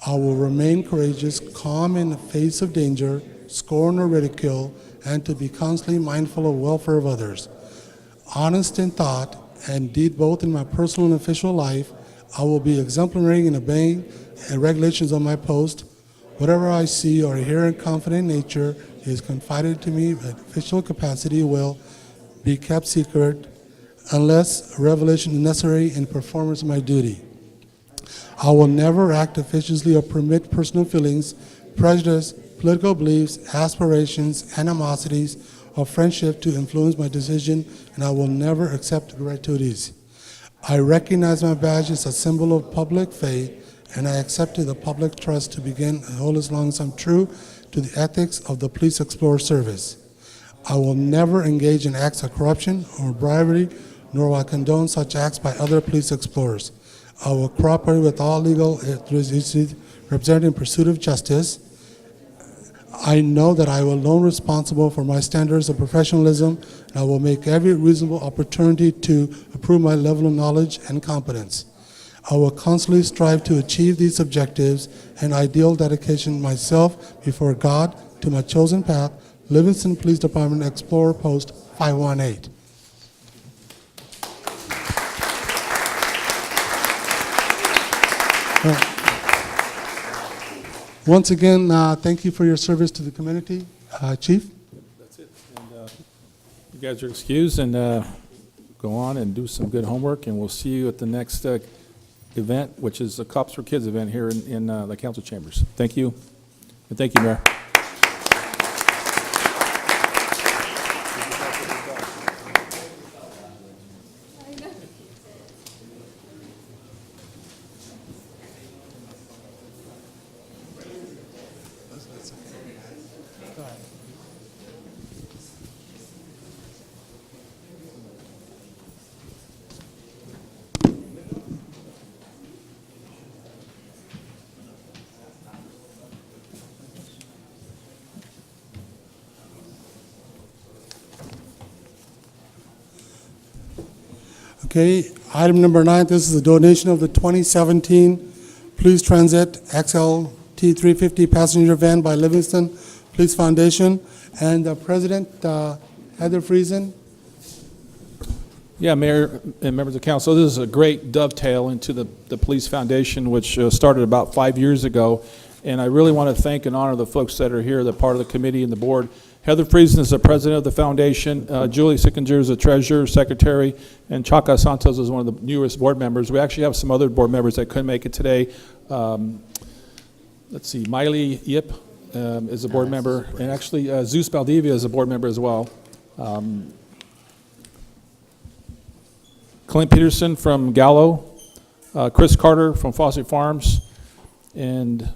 I will remain courageous, calm in the face of danger, scorn or ridicule, and to be constantly mindful of the welfare of others. Honest in thought and deed both in my personal and official life, I will be exemplary in obeying the regulations of my post. Whatever I see or hear in confident nature is confided to me in official capacity will be kept secret unless a revelation is necessary in performance of my duty. I will never act officiously or permit personal feelings, prejudice, political beliefs, aspirations, animosities, or friendship to influence my decision, and I will never accept gratuities. I recognize my badge as a symbol of public faith, and I accepted the public trust to begin and hold as long as I'm true to the ethics of the Police Explorer Service. I will never engage in acts of corruption or bribery, nor will I condone such acts by other police explorers. I will cooperate with all legal agencies represented in pursuit of justice. I know that I am alone responsible for my standards of professionalism, and I will make every reasonable opportunity to improve my level of knowledge and competence. I will constantly strive to achieve these objectives and ideal dedication myself before God to my chosen path, Livingston Police Department Explorer Post 518. Once again, thank you for your service to the community. Chief? That's it. And you guys are excused, and go on and do some good homework, and we'll see you at the next event, which is the Cops for Kids event here in the council chambers. Thank you, and thank you, Mayor. Okay, item number 9, this is a donation of the 2017 Police Transit XLT 350 passenger van by Livingston Police Foundation. And President Heather Friesen. Yeah, Mayor and members of council, this is a great dovetail into the Police Foundation, which started about 5 years ago. And I really want to thank and honor the folks that are here, that are part of the committee and the board. Heather Friesen is the president of the foundation. Julie Sickinger is the treasurer, secretary, and Chaka Santos is one of the newest board members. We actually have some other board members that couldn't make it today. Let's see, Miley Yip is a board member, and actually Zeus Baldivia is a board member as well. Clint Peterson from Gallo, Chris Carter from Fawcett Farms, and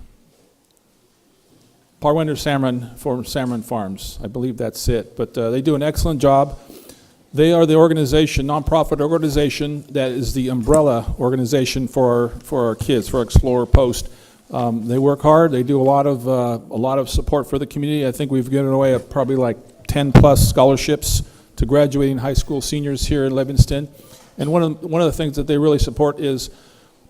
Parwinder Samron from Samron Farms. I believe that's it. But they do an excellent job. They are the organization, nonprofit organization, that is the umbrella organization for our kids, for Explorer Post. They work hard. They do a lot of support for the community. I think we've given away probably like 10 plus scholarships to graduating high school seniors here in Livingston. And one of the things that they really support is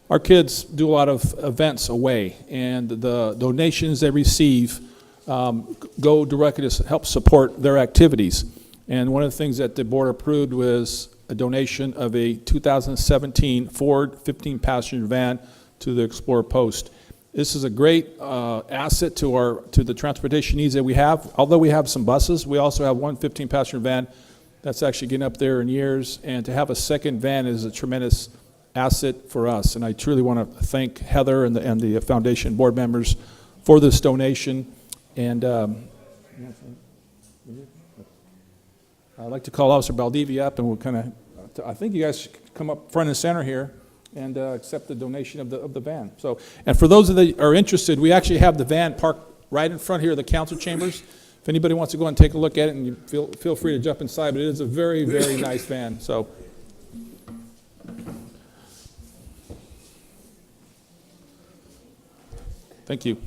our kids do a lot of events away, and the donations they receive go directly to help support their activities. And one of the things that the board approved was a donation of a 2017 Ford 15-passenger van to the Explorer Post. This is a great asset to the transportation needs that we have. Although we have some buses, we also have one 15-passenger van that's actually getting up there in years, and to have a second van is a tremendous asset for us. And I truly want to thank Heather and the foundation board members for this donation. And I'd like to call Officer Baldivia up, and we'll kind of, I think you guys should come up front and center here and accept the donation of the van. So, and for those that are interested, we actually have the van parked right in front here of the council chambers. If anybody wants to go and take a look at it, and you feel free to jump inside, but it is a very, very nice van. So. Thank you.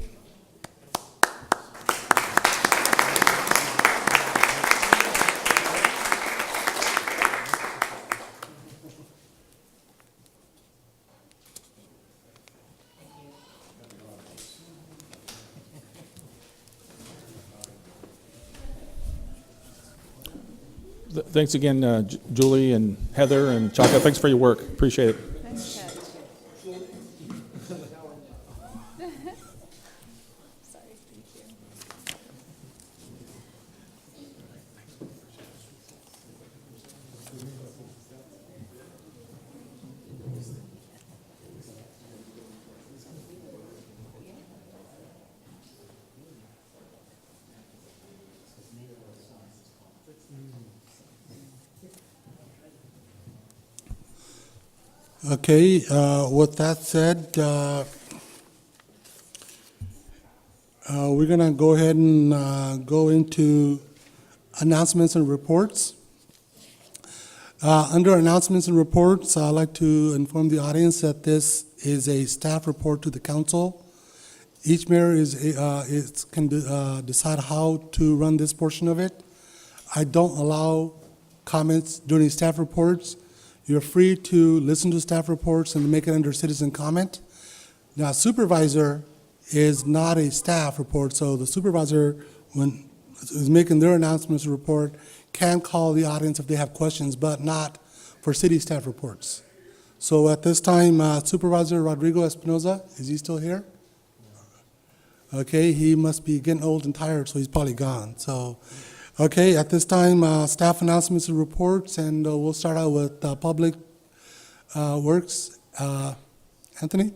Thanks again, Julie and Heather and Chaka. Thanks for your work. Appreciate it. Okay, with that said, we're going to go ahead and go into announcements and reports. Under announcements and reports, I'd like to inform the audience that this is a staff report to the council. Each mayor can decide how to run this portion of it. I don't allow comments during staff reports. You're free to listen to staff reports and make it under citizen comment. Now, supervisor is not a staff report, so the supervisor, when is making their announcements report, can call the audience if they have questions, but not for city staff reports. So at this time, Supervisor Rodrigo Espinoza, is he still here? Okay, he must be getting old and tired, so he's probably gone. So, okay, at this time, staff announcements and reports, and we'll start out with Public Works. Anthony?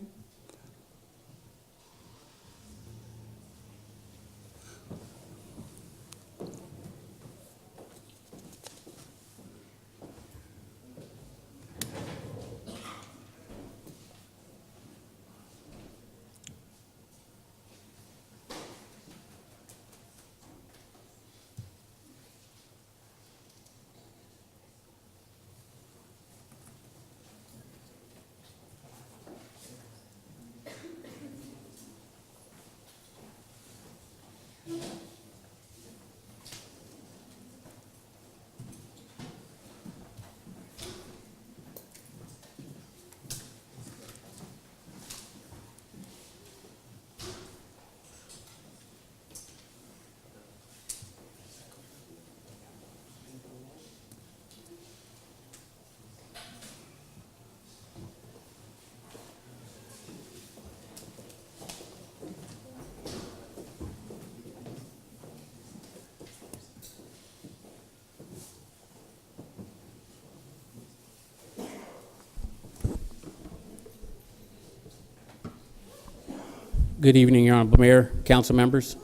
Good evening, Your Honorable Mayor, council members,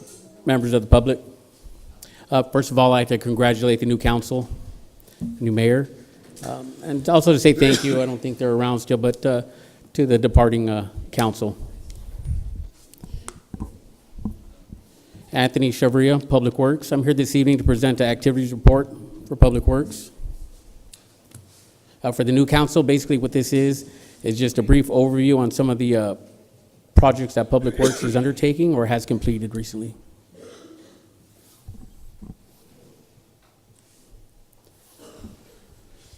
members of the public. First of all, I'd like to congratulate the new council, new mayor, and also to say thank you. I don't think they're around still, but to the departing council. Anthony Chevria, Public Works. I'm here this evening to present an activities report for Public Works. For the new council, basically what this is just a brief overview on some of the projects that Public Works is undertaking or has completed recently.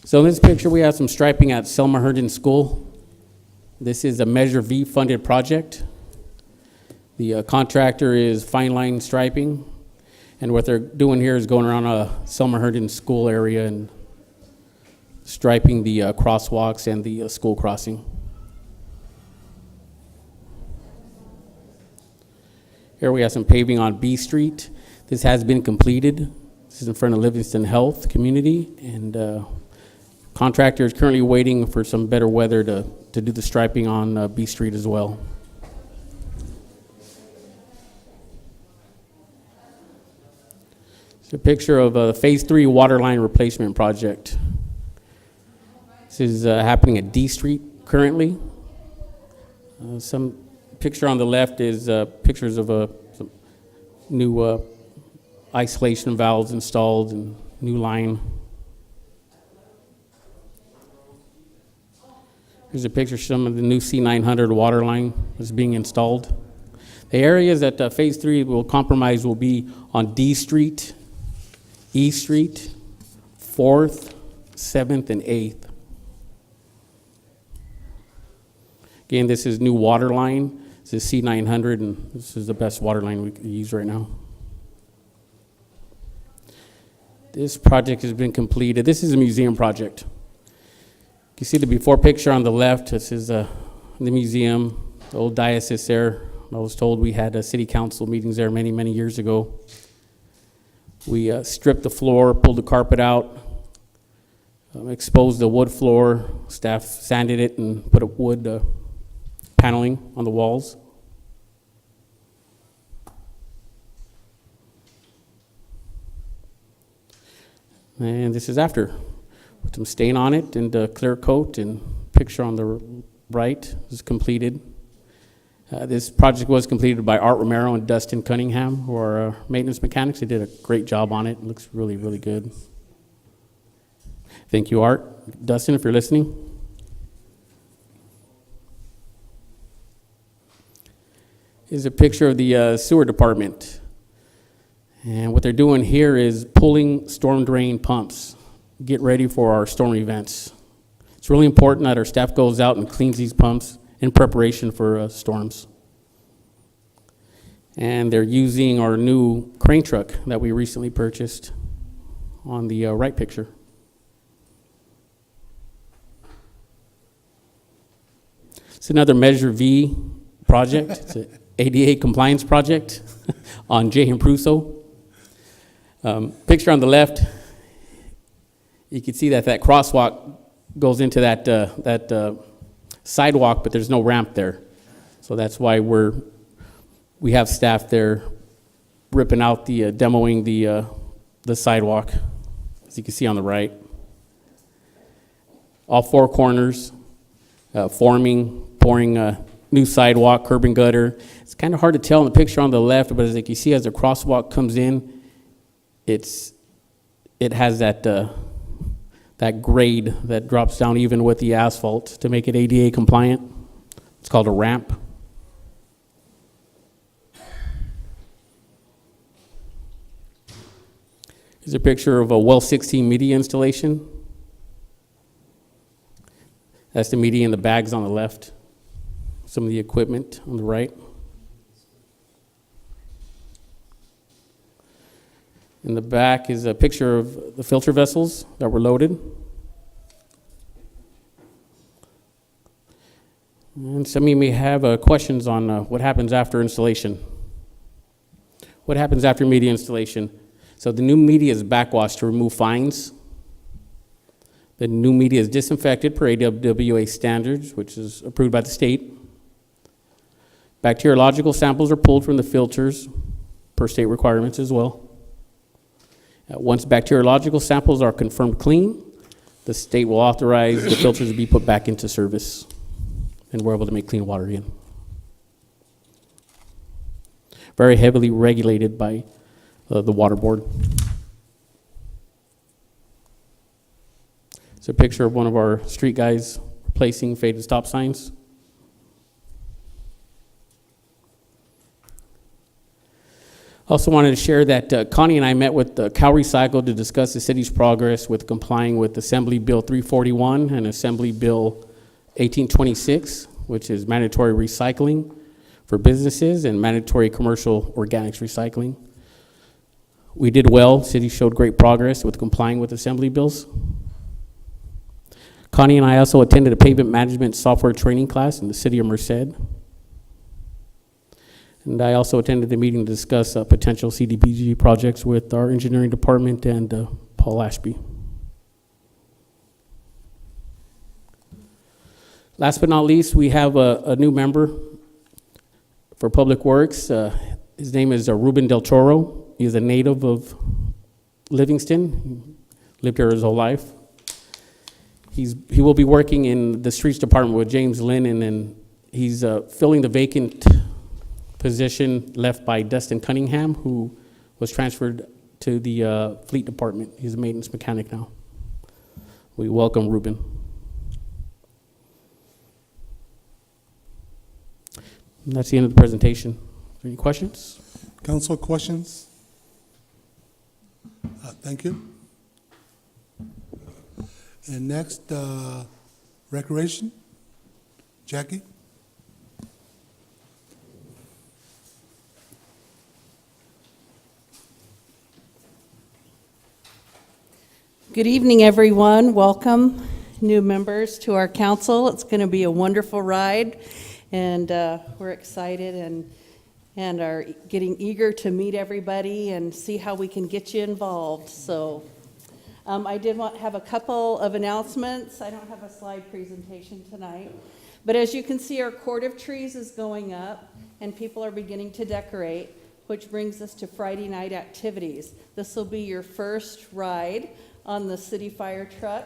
So in this picture, we have some striping at Selma Herndon School. This is a Measure V funded project. The contractor is fine line striping, and what they're doing here is going around a Selma Herndon School area and striping the crosswalks and the school crossing. Here we have some paving on B Street. This has been completed. This is in front of Livingston Health Community, and contractor is currently waiting for some better weather to do the striping on B Street as well. It's a picture of a Phase 3 water line replacement project. This is happening at D Street currently. Some picture on the left is pictures of some new isolation valves installed and new line. Here's a picture of some of the new C900 water line that's being installed. The areas that Phase 3 will compromise will be on D Street, E Street, 4th, 7th, and 8th. Again, this is new water line. This is C900, and this is the best water line we can use right now. This project has been completed. This is a museum project. You see the before picture on the left. This is the museum, the old diocese there. I was told we had city council meetings there many, many years ago. We stripped the floor, pulled the carpet out, exposed the wood floor. Staff sanded it and put up wood paneling on the walls. And this is after. Put some stain on it and a clear coat, and picture on the right is completed. This project was completed by Art Romero and Dustin Cunningham, who are maintenance mechanics. They did a great job on it. It looks really, really good. Thank you, Art. Dustin, if you're listening. Here's a picture of the sewer department. And what they're doing here is pulling storm drain pumps. Get ready for our storm events. It's really important that our staff goes out and cleans these pumps in preparation for storms. And they're using our new crane truck that we recently purchased on the right picture. It's another Measure V project. It's an ADA compliance project on J. and Prusso. Picture on the left, you can see that crosswalk goes into that sidewalk, but there's no ramp there. So that's why we have staff there ripping out demoing the sidewalk, as you can see on the right. All four corners, pouring a new sidewalk, curb and gutter. It's kind of hard to tell in the picture on the left, but as you can see, as the crosswalk comes in, it has that grade that drops down even with the asphalt to make it ADA compliant. It's called a ramp. Here's a picture of a well 16 media installation. That's the media and the bags on the left. Some of the equipment on the right. In the back is a picture of the filter vessels that were loaded. And some of you may have questions on what happens after installation. What happens after media installation? So the new media is backwashed to remove fines. The new media is disinfected per AWWA standards, which is approved by the state. Bacteriological samples are pulled from the filters per state requirements as well. Once bacteriological samples are confirmed clean, the state will authorize the filters to be put back into service, and we're able to make clean water again. Very heavily regulated by the water board. It's a picture of one of our street guys replacing faded stop signs. Also wanted to share that Connie and I met with Cal Recycle to discuss the city's progress with complying with Assembly Bill 341 and Assembly Bill 1826, which is mandatory recycling for businesses and mandatory commercial organics recycling. We did well. City showed great progress with complying with Assembly bills. Connie and I also attended a pavement management software training class in the city of Merced. And I also attended a meeting to discuss potential CDBG projects with our engineering department and Paul Ashby. Last but not least, we have a new member for Public Works. His name is Ruben Del Toro. He's a native of Livingston. He lived here his whole life. He will be working in the streets department with James Lennon, and he's filling the vacant position left by Dustin Cunningham, who was transferred to the fleet department. He's a maintenance mechanic now. We welcome Ruben. And that's the end of the presentation. Any questions? Council questions? Thank you. And next, Recreation. Jackie? Good evening, everyone. Welcome, new members, to our council. It's going to be a wonderful ride, and we're excited and are getting eager to meet everybody and see how we can get you involved. So I did have a couple of announcements. I don't have a slide presentation tonight, but as you can see, our cord of trees is going up, and people are beginning to decorate, which brings us to Friday night activities. This will be your first ride on the city fire truck.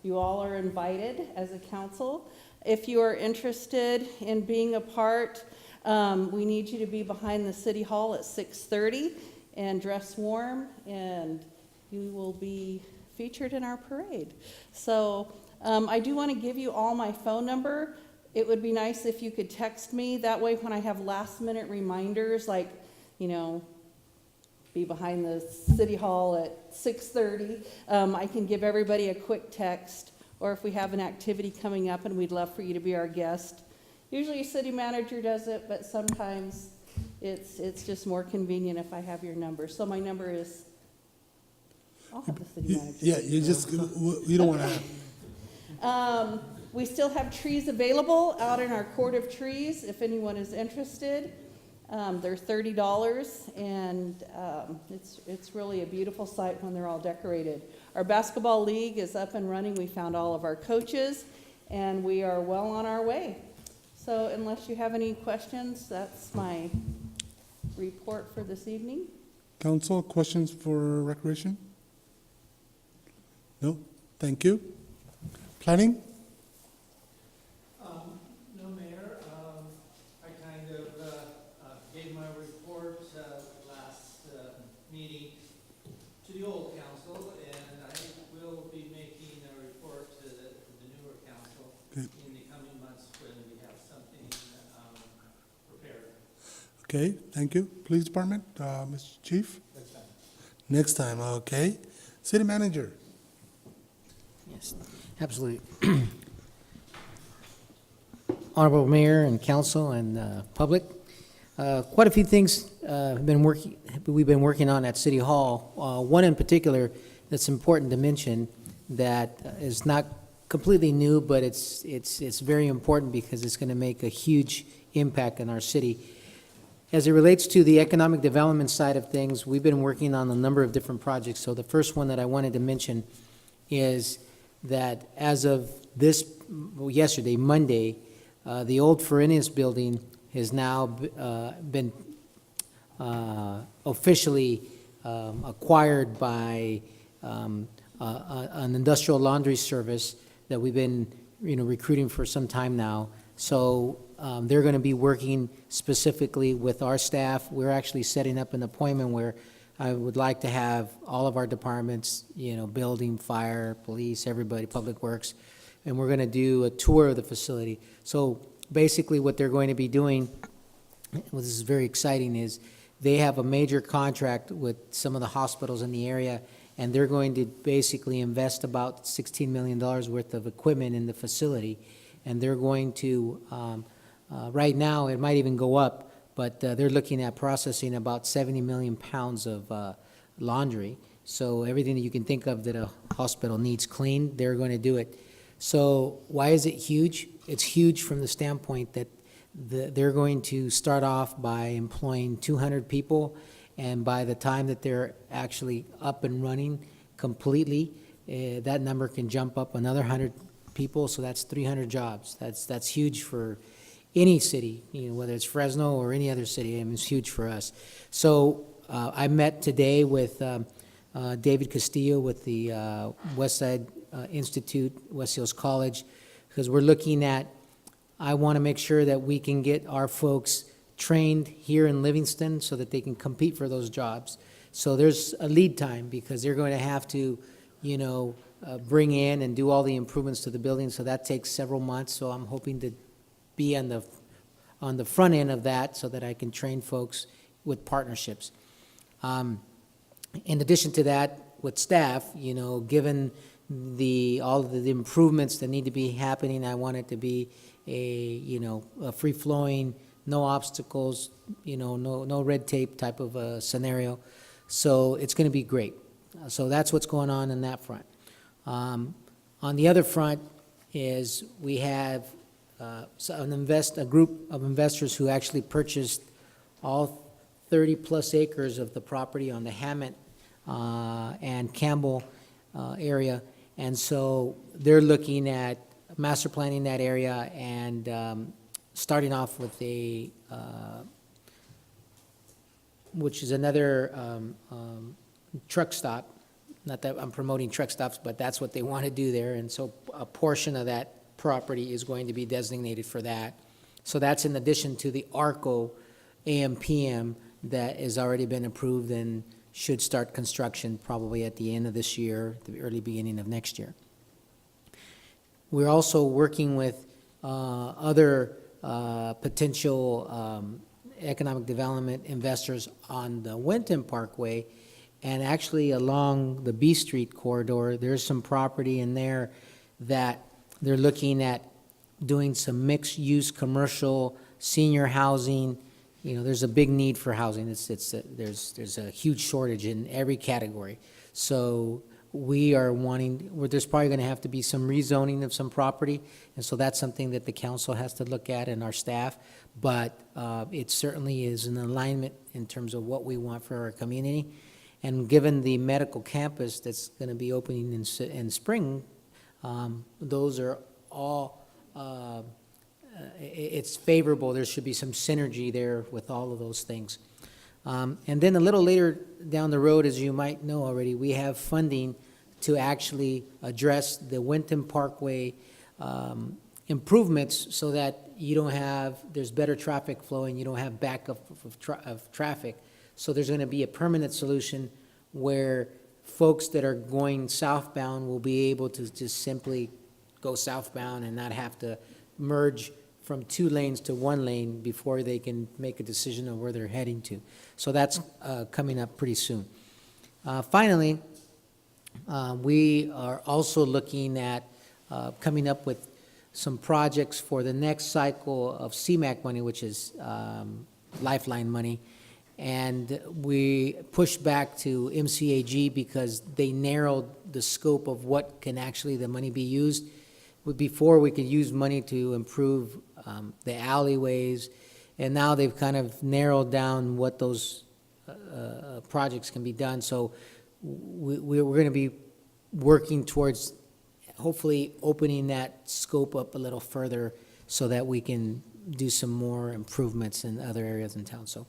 You all are invited as a council. If you are interested in being a part, we need you to be behind the city hall at 6:30 and dress warm, and you will be featured in our parade. So I do want to give you all my phone number. It would be nice if you could text me. That way when I have last minute reminders, like, you know, be behind the city hall at 6:30. I can give everybody a quick text, or if we have an activity coming up and we'd love for you to be our guest. Usually a city manager does it, but sometimes it's just more convenient if I have your number. So my number is, I'll have the city manager. Yeah, you don't want to have. We still have trees available out in our cord of trees if anyone is interested. They're $30, and it's really a beautiful sight when they're all decorated. Our basketball league is up and running. We found all of our coaches, and we are well on our way. So unless you have any questions, that's my report for this evening. Council, questions for Recreation? No? Thank you. Planning? No, Mayor. I kind of gave my report last meeting to the old council, and I will be making a report to the newer council in the coming months when we have something prepared. Okay, thank you. Police Department, Mr. Chief? Next time. Next time, okay. City Manager? Yes, absolutely. Honorable Mayor and Council and public, quite a few things we've been working on at City Hall. One in particular that's important to mention that is not completely new, but it's very important because it's going to make a huge impact in our city. As it relates to the economic development side of things, we've been working on a number of different projects. So the first one that I wanted to mention is that as of yesterday, Monday, the old Farinas building has now been officially acquired by an industrial laundry service that we've been recruiting for some time now. So they're going to be working specifically with our staff. We're actually setting up an appointment where I would like to have all of our departments, building, fire, police, everybody, public works, and we're going to do a tour of the facility. So basically what they're going to be doing, which is very exciting, is they have a major contract with some of the hospitals in the area, and they're going to basically invest about $16 million worth of equipment in the facility. And they're going to, right now, it might even go up, but they're looking at processing about 70 million pounds of laundry. So everything that you can think of that a hospital needs cleaned, they're going to do it. So why is it huge? It's huge from the standpoint that they're going to start off by employing 200 people, and by the time that they're actually up and running completely, that number can jump up another 100 people, so that's 300 jobs. That's huge for any city, whether it's Fresno or any other city. I mean, it's huge for us. So I met today with David Castillo with the Westside Institute, West Hills College, because we're looking at, I want to make sure that we can get our folks trained here in Livingston so that they can compete for those jobs. So there's a lead time because they're going to have to, bring in and do all the improvements to the building, so that takes several months. So I'm hoping to be on on the front end of that so that I can train folks with partnerships. In addition to that, with staff, you know, given all of the improvements that need to be happening, I want it to be a free-flowing, no obstacles, no red tape type of a scenario. So it's going to be great. So that's what's going on that front. On the other front is we have a group of investors who actually purchased all 30-plus acres of the property on the Hammett and Campbell area. And so they're looking at master planning that area and starting off with which is another truck stop. Not that I'm promoting truck stops, but that's what they want to do there. And so a portion of that property is going to be designated for that. So that's in addition to the ARCO AM/PM that has already been approved and should start construction probably at the end of this year, the early beginning of next year. We're also working with other potential economic development investors on the Winton Parkway, and actually along the B Street corridor. There's some property in there that they're looking at doing some mixed-use commercial, senior housing. You know, there's a big need for housing. There's a huge shortage in every category. So we are there's probably going to have to be some rezoning of some property, and so that's something that the council has to look at and our staff. But it certainly is an alignment in terms of what we want for our community. And given the medical campus that's going to be opening in spring, those are all, it's favorable. There should be some synergy there with all of those things. And then a little later down the road, as you might know already, we have funding to actually address the Winton Parkway improvements so that there's better traffic flow and you don't have backup of traffic. So there's going to be a permanent solution where folks that are going southbound will be able to just simply go southbound and not have to merge from 2 lanes to 1 lane before they can make a decision on where they're heading to. So that's coming up pretty soon. Finally, we are also looking at coming up with some projects for the next cycle of CMAQ money, which is Lifeline money. And we pushed back to MCAG because they narrowed the scope of what can actually the money be used. Before, we could use money to improve the alleyways, and now they've kind of narrowed down what those projects can be done. So we're going to be working towards hopefully opening that scope up a little further so that we can do some more improvements in other areas in town. So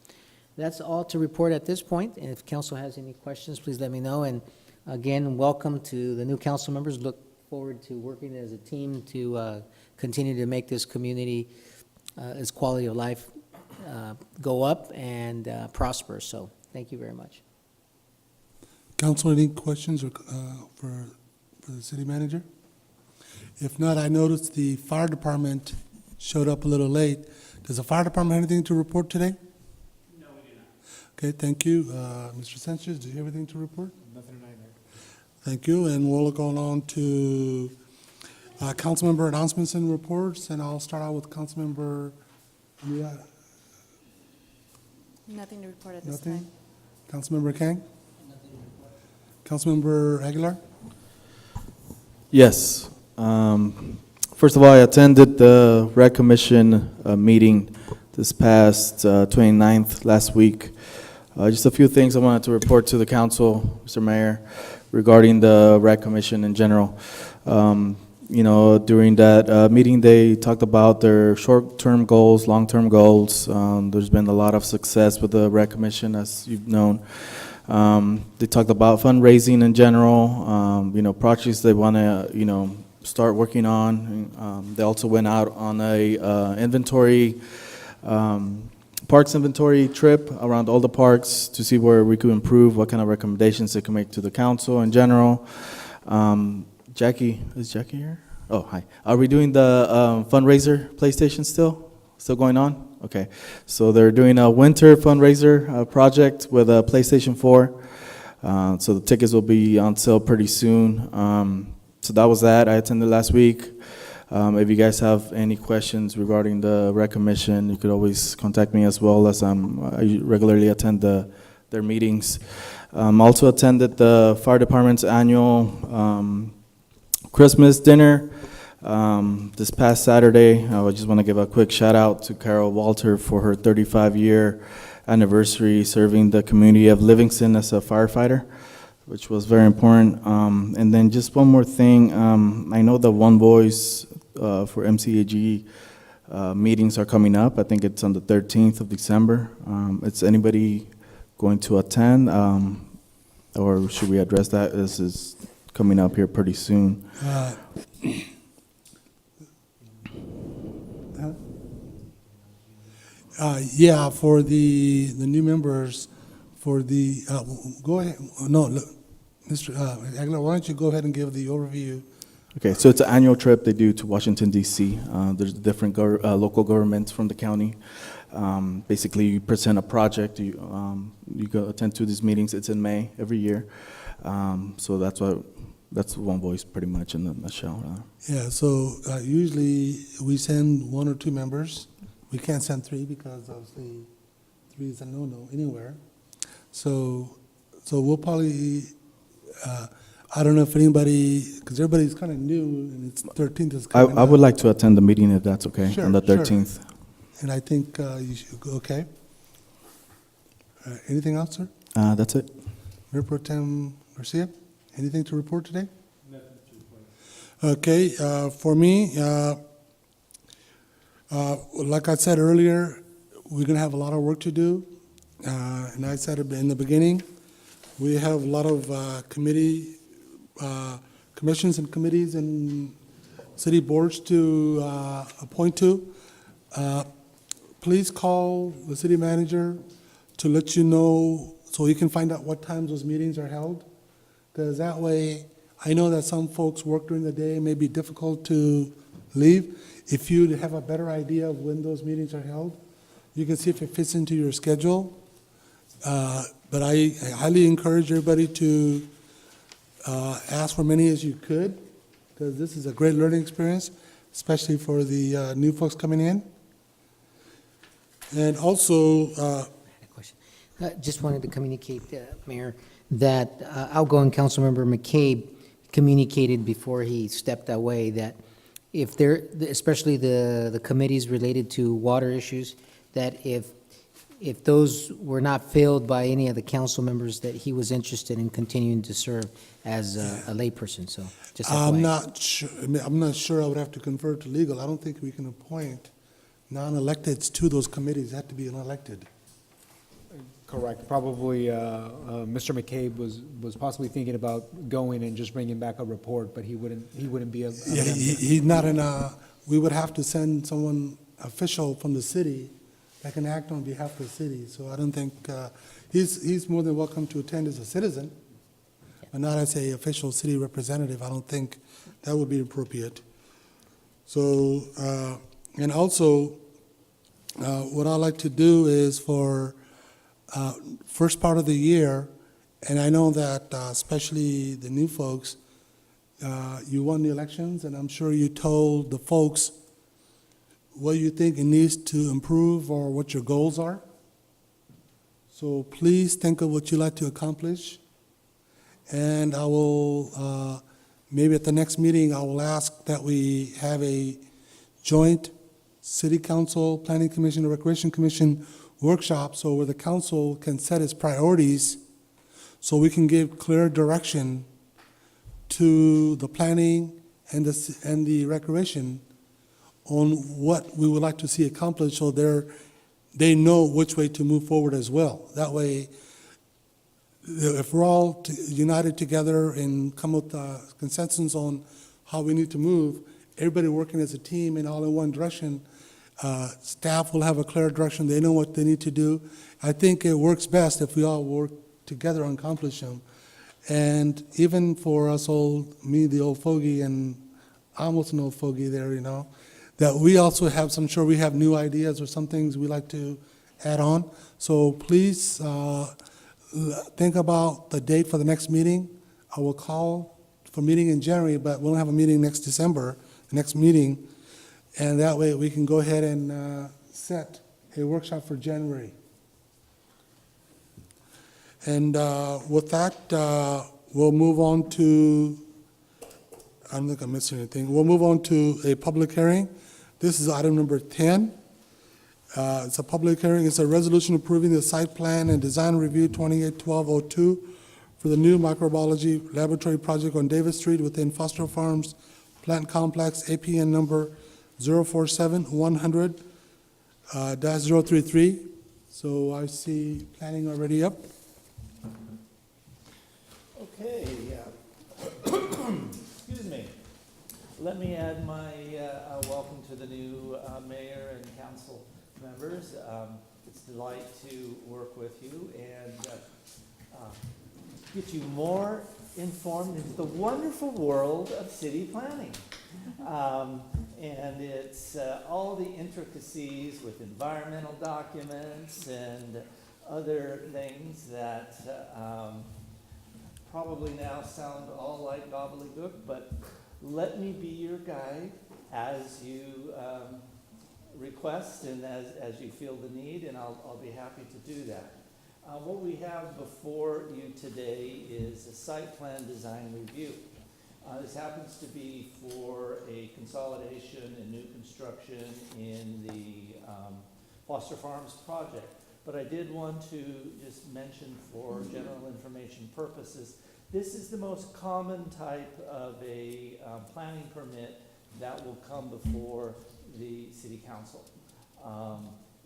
that's all to report at this point, and if council has any questions, please let me know. And again, welcome to the new council members. Look forward to working as a team to continue to make this community, its quality of life go up and prosper. So thank you very much. Council, any questions for the city manager? If not, I noticed the fire department showed up a little late. Does the fire department have anything to report today? No, we do not. Okay, thank you. Mr. Sanchez, do you have anything to report? Nothing tonight, Mayor. Thank you, and we'll go on to council member announcements and reports, and I'll start out with council member. Nothing to report at this time. Council member Kang? Council member Aguilar? Yes. First of all, I attended the Rec Commission meeting this past 29th, last week. Just a few things I wanted to report to the council, Mr. Mayor, regarding the Rec Commission in general. During that meeting, they talked about their short-term goals, long-term goals. There's been a lot of success with the Rec Commission, as you've known. They talked about fundraising in general, projects they want to, start working on. They also went out on a parks inventory trip around all the parks to see where we could improve, what kind of recommendations they can make to the council in general. Jackie, is Jackie here? Oh, hi. Are we doing the fundraiser PlayStation still? Still going on? Okay. So they're doing a winter fundraiser project with a PlayStation 4. So the tickets will be on sale pretty soon. So that was that. I attended last week. If you guys have any questions regarding the rec commission, you could always contact me as well, as I regularly attend their meetings. Also attended the fire department's annual Christmas dinner this past Saturday. I just want to give a quick shout out to Carol Walter for her 35-year anniversary serving the community of Livingston as a firefighter, which was very important. And then just one more thing, I know the One Voice for MCAG meetings are coming up. I think it's on the 13th of December. Is anybody going to attend, or should we address that? This is coming up here pretty soon. Yeah, for the new members, for the, go ahead, no, look, Mr. Aguilar, why don't you go ahead and give the overview? Okay, so it's an annual trip they do to Washington, D.C. There's different local governments from the county. Basically, you present a project, you go attend to these meetings. It's in May every year. So that's One Voice pretty much in a nutshell. Yeah, so usually we send 1 or 2 members. We can't send 3 because obviously 3 is a no-no anywhere. So we'll probably, I don't know if anybody, because everybody's kind of new and it's 13th is coming I would up. like to attend the meeting if that's okay, Sure, on the sure. 13th. And I think you should go, okay. Anything else, sir? That's it. Mayor Pro Tem Garcia, anything to report today? Nothing to report. Okay, for me, like I said earlier, we're going to have a lot of work to do. And I said it in the beginning, we have a lot of commissions and committees and city boards to appoint to. Please call the city manager to let you know, so you can find out what times those meetings are held. Because that way, I know that some folks work during the day, it may be difficult to leave. If you have a better idea of when those meetings are held, you can see if it fits into your schedule. But I highly encourage everybody to ask for many as you could, because this is a great learning experience, especially for the new folks coming in. And also, Just wanted to communicate, Mayor, that outgoing Councilmember McCabe communicated before he stepped away that if there, especially the committees related to water issues, that if those were not filled by any of the council members, that he was interested in continuing to serve as a layperson, so just I'm FYI. not sure, I'm not sure, I would have to confer to legal. I don't think we can appoint non-electeds to those committees, they have to be unelected. Correct. Probably Mr. McCabe was possibly thinking about going and just bringing back a report, but he wouldn't be a Yeah, he's not in we would have to send someone official from the city that can act on behalf of the city. So I don't think, he's more than welcome to attend as a citizen, but not as a official city representative. I don't think that would be appropriate. So, and also, what I like to do is for first part of the year, and I know that especially the new folks, you won the elections, and I'm sure you told the folks what you think it needs to improve or what your goals are. So please think of what you'd like to accomplish. And I will, maybe at the next meeting, I will ask that we have a joint City Council, Planning Commission, and Recreation Commission workshop, so where the council can set its priorities, so we can give clear direction to the planning and the recreation on what we would like to see accomplished, so they know which way to move forward as well. That way, if we're all united together and come with a consensus on how we need to move, everybody working as a team and all in one direction, staff will have a clear direction. They know what they need to do. I think it works best if we all work together and accomplish them. And even for us old, me, the old fogey, and almost an old fogey there, that we also have, I'm sure we have new ideas or some things we like to add on. So please think about the date for the next meeting. I will call for meeting in January, but we'll have a meeting next December, the next meeting, and that way we can go ahead and set a workshop for January. And with that, we'll move on to, I don't think I'm missing anything. We'll move on to a public hearing. This is item number 10. It's a public hearing. It's a resolution approving the site plan and design review 281202 for the new microbiology laboratory project on Davis Street within Foster Farms Plant Complex, APN number 047-100-033. So I see planning already up. Okay, excuse me. Let me add my welcome to the new mayor and council members. It's a delight to work with you and get you more informed into the wonderful world of city planning. And it's all the intricacies with environmental documents and other things that probably now sound all like gobbledygook, but let me be your guide as you request and as you feel the need, and I'll be happy to do that. What we have before you today is a site plan design review. This happens to be for a consolidation and new construction in the Foster Farms project. But I did want to just mention for general information purposes, this is the most common type of a planning permit that will come before the city council.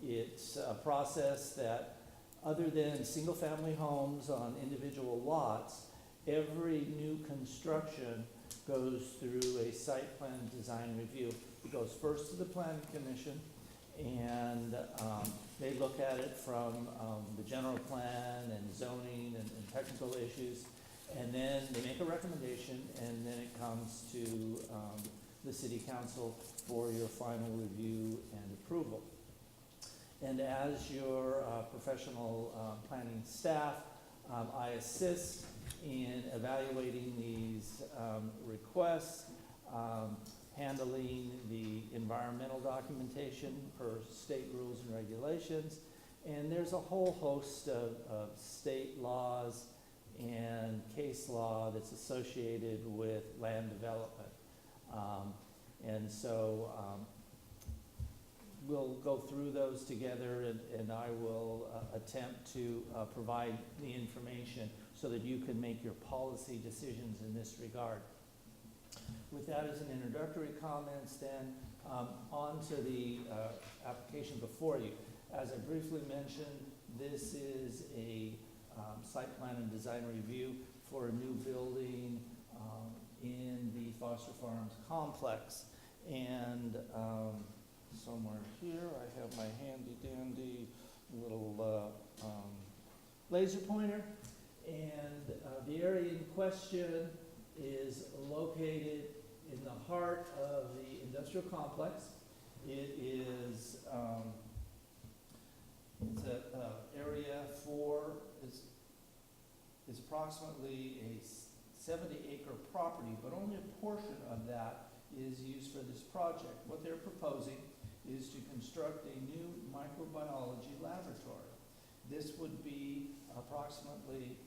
It's a process that, other than single-family homes on individual lots, every new construction goes through a site plan design review. It goes first to the planning commission, and they look at it from the general plan and zoning and technical issues, and then they make a recommendation, and then it comes to the city council for your final review and approval. And as your professional planning staff, I assist in evaluating these requests, handling the environmental documentation per state rules and regulations. And there's a whole host of state laws and case law that's associated with land development. And so we'll go through those together, and I will attempt to provide the information so that you can make your policy decisions in this regard. With that as an introductory comments, then on to the application before you. As I briefly mentioned, this is a site plan and design review for a new building in the Foster Farms complex. And somewhere here, I have my handy dandy little laser pointer. And the area in question is located in the heart of the industrial complex. It is it's an area is approximately a 70-acre property, but only a portion of that is used for this project. What they're proposing is to construct a new microbiology laboratory. This would be approximately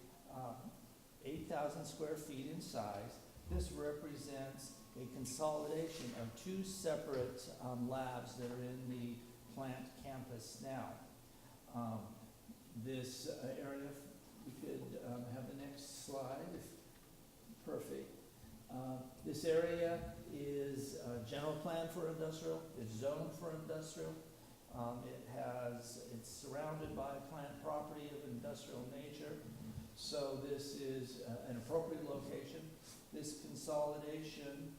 8,000 square feet in size. This represents a consolidation of two separate labs that are in the plant campus now. This area, we could have the next slide. Perfect. This area is general plan for industrial. It's zoned for industrial. It's surrounded by plant property of industrial nature. So this is an appropriate location. This consolidation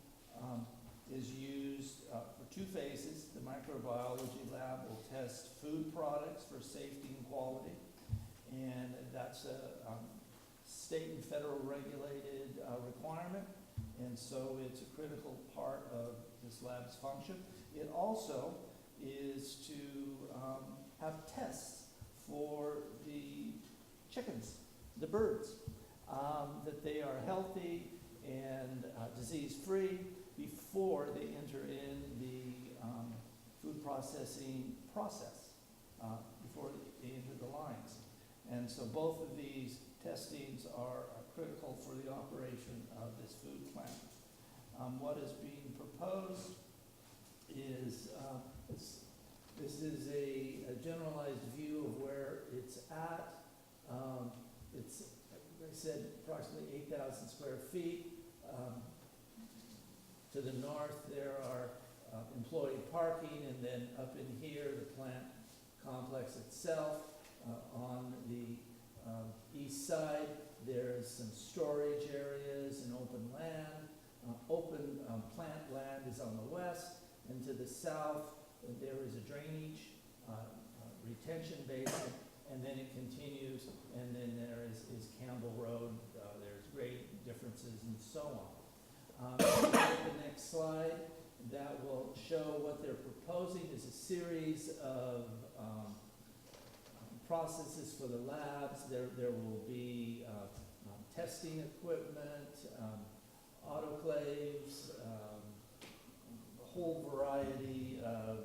is used for two phases. The microbiology lab will test food products for safety and quality. And that's a state and federal regulated requirement. And so it's a critical part of this lab's function. It also is to have tests for the chickens, the birds, that they are healthy and disease-free before they enter in the food processing process, before they enter the lines. And so both of these testings are critical for the operation of this food plant. What is being proposed is, this is a generalized view of where it's at. It's, like I said, approximately 8,000 square feet. To the north, there are employee parking, and then up in here, the plant complex itself. On the east side, there's some storage areas and open land. Open plant land is on the west, and to the south, there is a drainage retention basin, and then it continues, and then there is Campbell Road. There's grade differences and so on. The next slide, that will show what they're proposing is a series of processes for the labs. There will be testing equipment, autoclaves, a whole variety of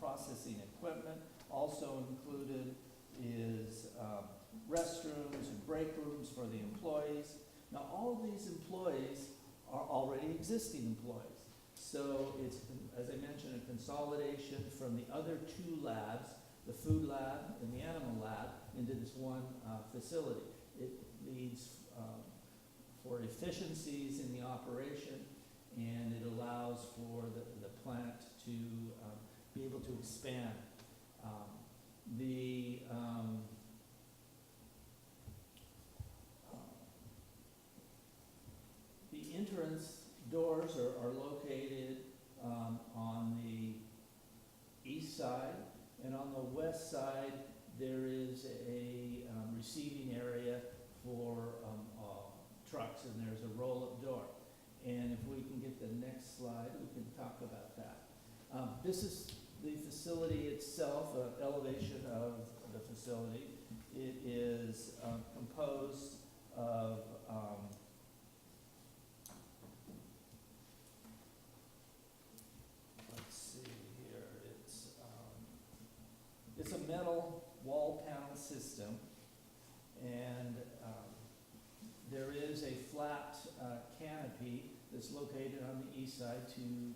processing equipment. Also included is restrooms and break rooms for the employees. Now, all of these employees are already existing employees. So it's, as I mentioned, a consolidation from the other two labs, the food lab and the animal lab, into this one facility. It leads for efficiencies in the operation, and it allows for the plant to be able to expand. The entrance doors are located on the east side, and on the west side there is a receiving area for trucks, and there's a roll-up door. And if we can get the next slide, we can talk about that. This is the facility itself, elevation of the facility. It is composed of let's see here, it's a metal wall panel system, and there is a flat canopy that's located on the east side to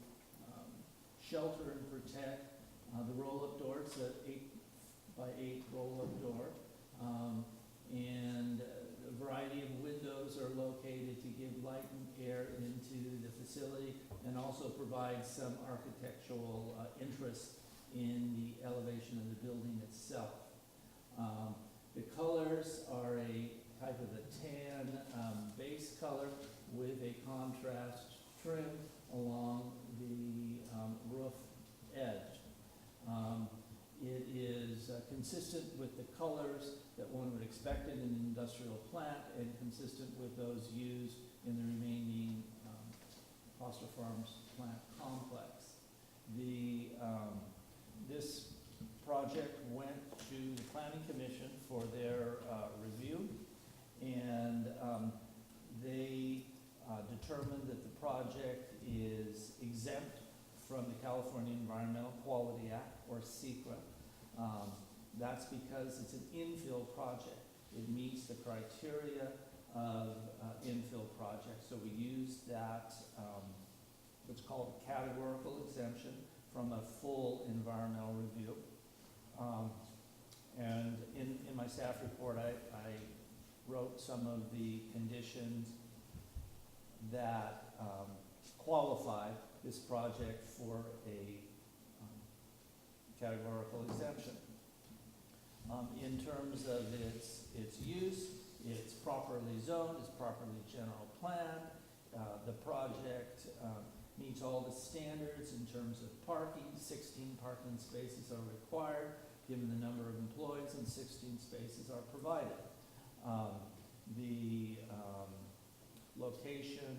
shelter and protect the roll-up door. It's an 8x8 roll-up door, and a variety of windows are located to give light and air into the facility, and also provide some architectural interest in the elevation of the building itself. The colors are a type of a tan base color with a contrast trim along the roof edge. It is consistent with the colors that one would expect in an industrial plant, and consistent with those used in the remaining Foster Farms plant complex. This project went to the Planning Commission for their review, and they determined that the project is exempt from the California Environmental Quality Act, or SEQA. That's because it's an infill project. It meets the criteria of infill projects. So we used that, what's called a categorical exemption from a full environmental review. And in my staff report, I wrote some of the conditions that qualify this project for a categorical exemption. In terms of its use, it's properly zoned, it's properly general planned. The project meets all the standards in terms of parking. 16 parking spaces are required, given the number of employees, and 16 spaces are provided. The location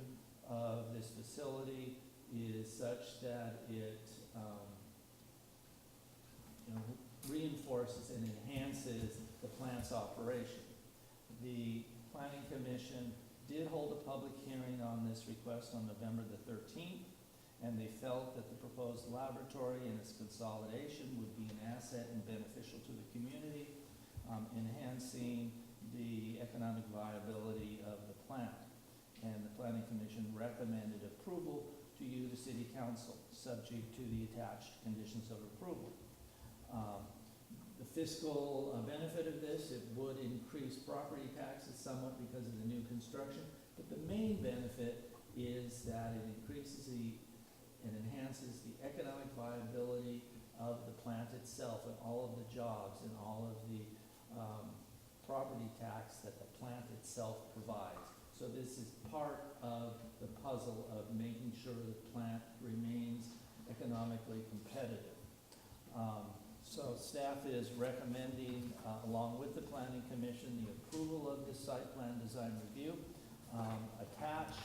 of this facility is such that it reinforces and enhances the plant's operation. The Planning Commission did hold a public hearing on this request on November the 13th, and they felt that the proposed laboratory and its consolidation would be an asset and beneficial to the community, enhancing the economic viability of the plant. And the Planning Commission recommended approval to you, the City Council, subject to the attached conditions of approval. The fiscal benefit of this, it would increase property taxes somewhat because of the new construction, but the main benefit is that it increases and enhances the economic viability of the plant itself and all of the jobs and all of the property tax that the plant itself provides. So this is part of the puzzle of making sure the plant remains economically competitive. So staff is recommending, along with the Planning Commission, the approval of the site plan design review. Attached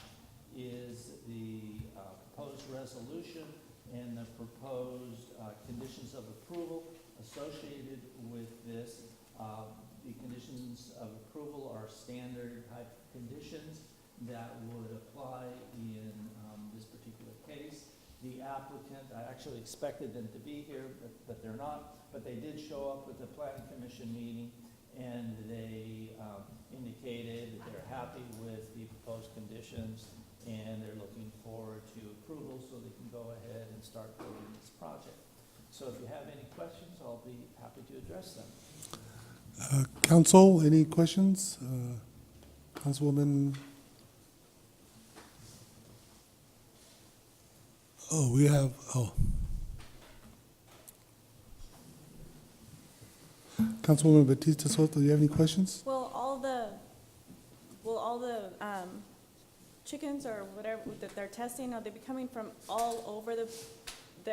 is the proposed resolution and the proposed conditions of approval associated with this. The conditions of approval are standard type conditions that would apply in this particular case. The applicant, I actually expected them to be here, but they're not, but they did show up with the Planning Commission meeting, and they indicated that they're happy with the proposed conditions, and they're looking forward to approval so they can go ahead and start building this project. So if you have any questions, I'll be happy to address them. Council, any questions? Councilwoman? Oh, we have, Councilwoman Batista Soto, do you have any questions? Will all the chickens or whatever that they're testing, are they be coming from all over the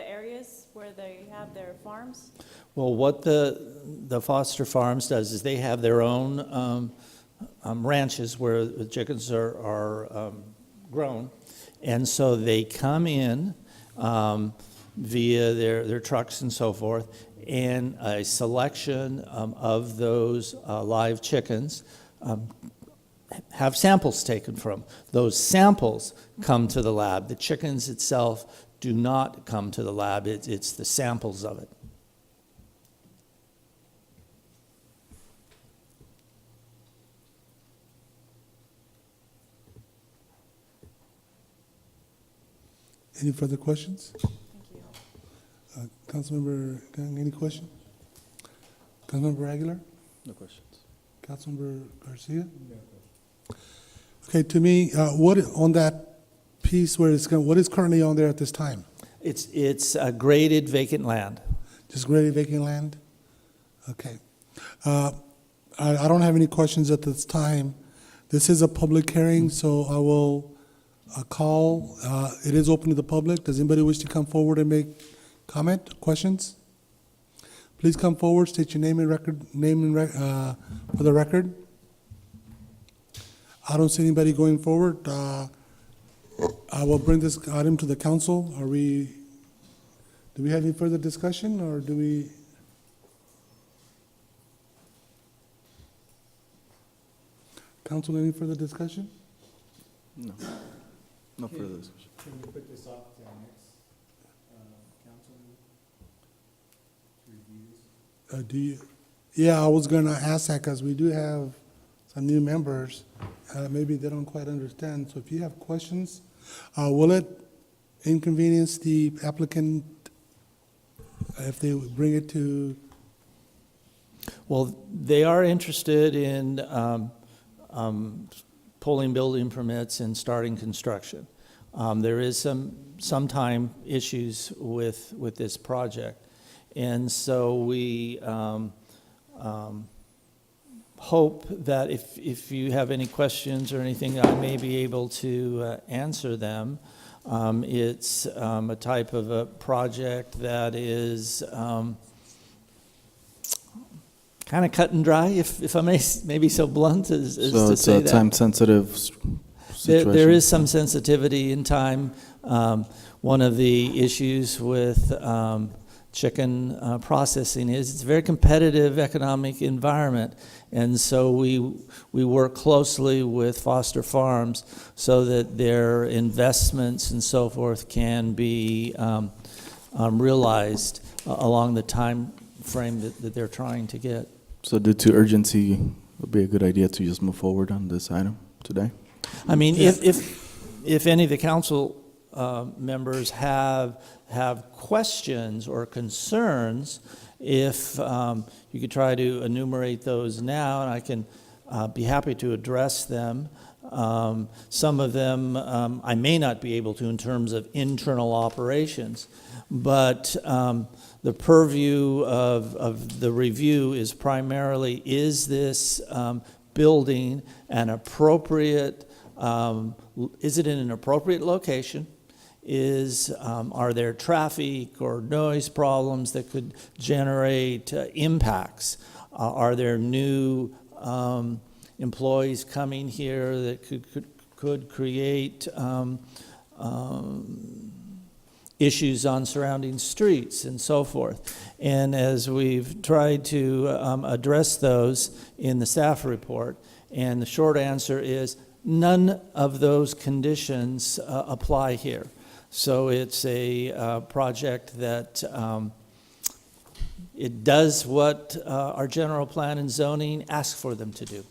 areas where they have their farms? Well, what the Foster Farms does is they have their own ranches where the chickens are grown, and so they come in via their trucks and so forth, and a selection of those live chickens have samples taken from. Those samples come to the lab. The chickens itself do not come to the lab. It's the samples of it. Any further questions? Thank you. Councilmember Gang, any question? Councilmember Aguilar? No questions. Councilmember Garcia? Okay, to me, what on that piece where it's going, what is currently on there at this time? It's graded vacant land. Just graded vacant land? Okay. I don't have any questions at this time. This is a public hearing, so I will call. It is open to the public. Does anybody wish to come forward and make comment, questions? Please come forward, state your name and for the record. I don't see anybody going forward. I will bring this item to the council. Do we have any further discussion, or do we? Council, any further discussion? No. No further discussion. Can we put this off to our next council meeting to review this? Yeah, I was gonna ask that because we do have some new members. Maybe they don't quite understand. So if you have questions, will it inconvenience the applicant if they bring it to? Well, they are interested in pulling building permits and starting construction. There is some time issues with this project. And so we hope that if you have any questions or anything, I may be able to answer them. It's a type of a project that is kind of cut and dry, if I may be so blunt as So to it's say a that. time-sensitive situation? There is some sensitivity in time. One of the issues with chicken processing is it's a very competitive economic environment, and so we work closely with Foster Farms so that their investments and so forth can be realized along the time frame that they're trying to get. So due to urgency, it would be a good idea to just move forward on this item today? I mean, if any of the council members have questions or concerns, if you could try to enumerate those now, and I can be happy to address them. Some of them I may not be able to in terms of internal operations, but the purview of the review is primarily, is this building an appropriate, is it in an appropriate location? Are there traffic or noise problems that could generate impacts? Are there new employees coming here that could create issues on surrounding streets and so forth? And as we've tried to address those in the staff report, and the short answer is none of those conditions apply here. So it's a project that it does what our general plan and zoning ask for them to do.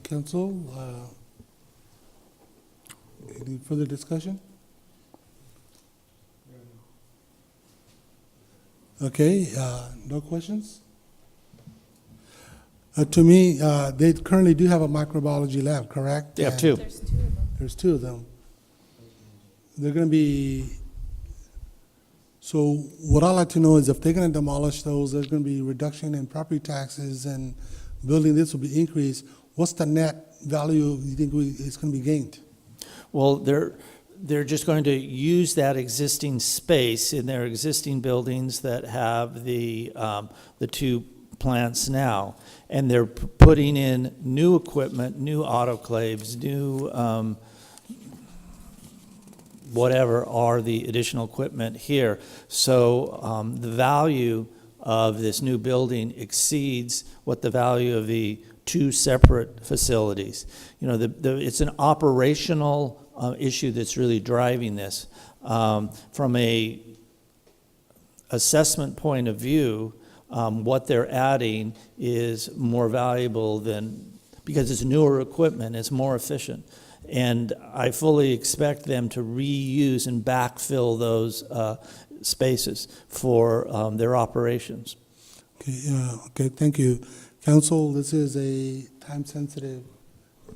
Council, any further discussion? Okay, no questions? To me, they currently do have a microbiology lab, correct? They have two. There's two of them. They're going to be, so what I'd like to know is if they're going to demolish those, there's going to be reduction in property taxes and building this will be increased. What's the net value you think is going to be gained? Well, they're just going to use that existing space in their existing buildings that have the two plants now, and they're putting in new equipment, new autoclaves, new whatever are the additional equipment here. So the value of this new building exceeds what the value of the two separate facilities. You know, it's an operational issue that's really driving this. From a assessment point of view, what they're adding is more valuable than, because it's newer equipment, it's more efficient. And I fully expect them to reuse and backfill those spaces for their operations. Okay, thank you. Council, this is a time sensitive.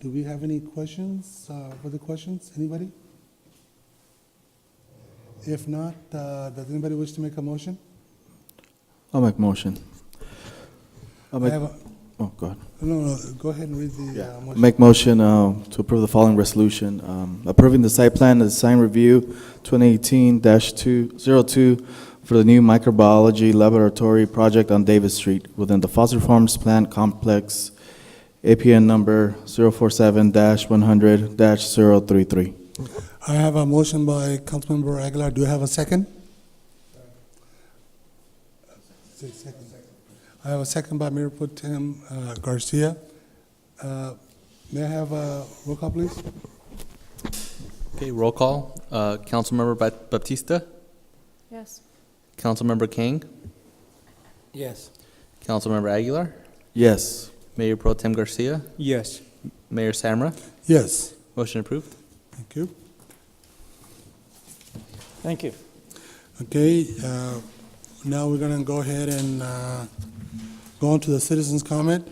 Do we have any questions, further questions? Anybody? If not, does anybody wish to make a motion? I'll make motion. I have a, oh, go ahead. no, go ahead and read the motion. Make motion to approve the following resolution. Approving the site plan and design review 2018-202 for the new microbiology laboratory project on Davis Street within the Foster Farms plant complex, APN number 047-100-033. I have a motion by Councilmember Aguilar. Do I have a second? Second. I have a second by Mayor Pro Tem Garcia. May I have a roll call, please? Okay, roll call. Councilmember Baptista? Yes. Councilmember King? Yes. Councilmember Aguilar? Yes. Mayor Pro Tem Garcia? Yes. Mayor Samra? Yes. Motion approved. Thank you. Thank you. Okay, now we're going to go ahead and go on to the citizens' comment.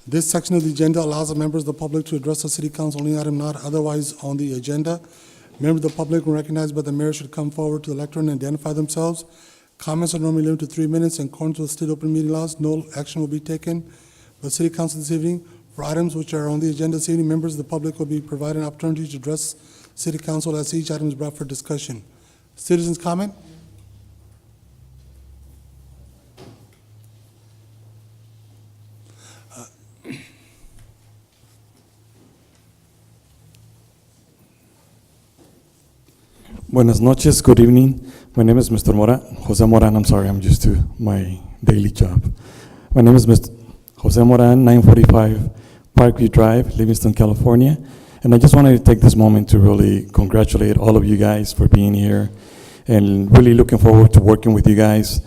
This section of the agenda allows the members of the public to address the city council on any item not otherwise on the agenda. Members of the public when recognized by the mayor should come forward to the lectern and identify themselves. Comments are normally limited to 3 minutes in accordance with state open meeting laws. No action will be taken by the city council this evening. For items which are on the agenda this evening, members of the public will be provided an opportunity to address city council as each item is brought for discussion. Citizens' comment? Buenas noches, good evening. My name is Mr. Jose Moran, I'm sorry, I'm used to my daily job. My name is Mr. Jose Moran, 945 Parkview Drive, Livingston, California. And I just wanted to take this moment to really congratulate all of you guys for being here and really looking forward to working with you guys.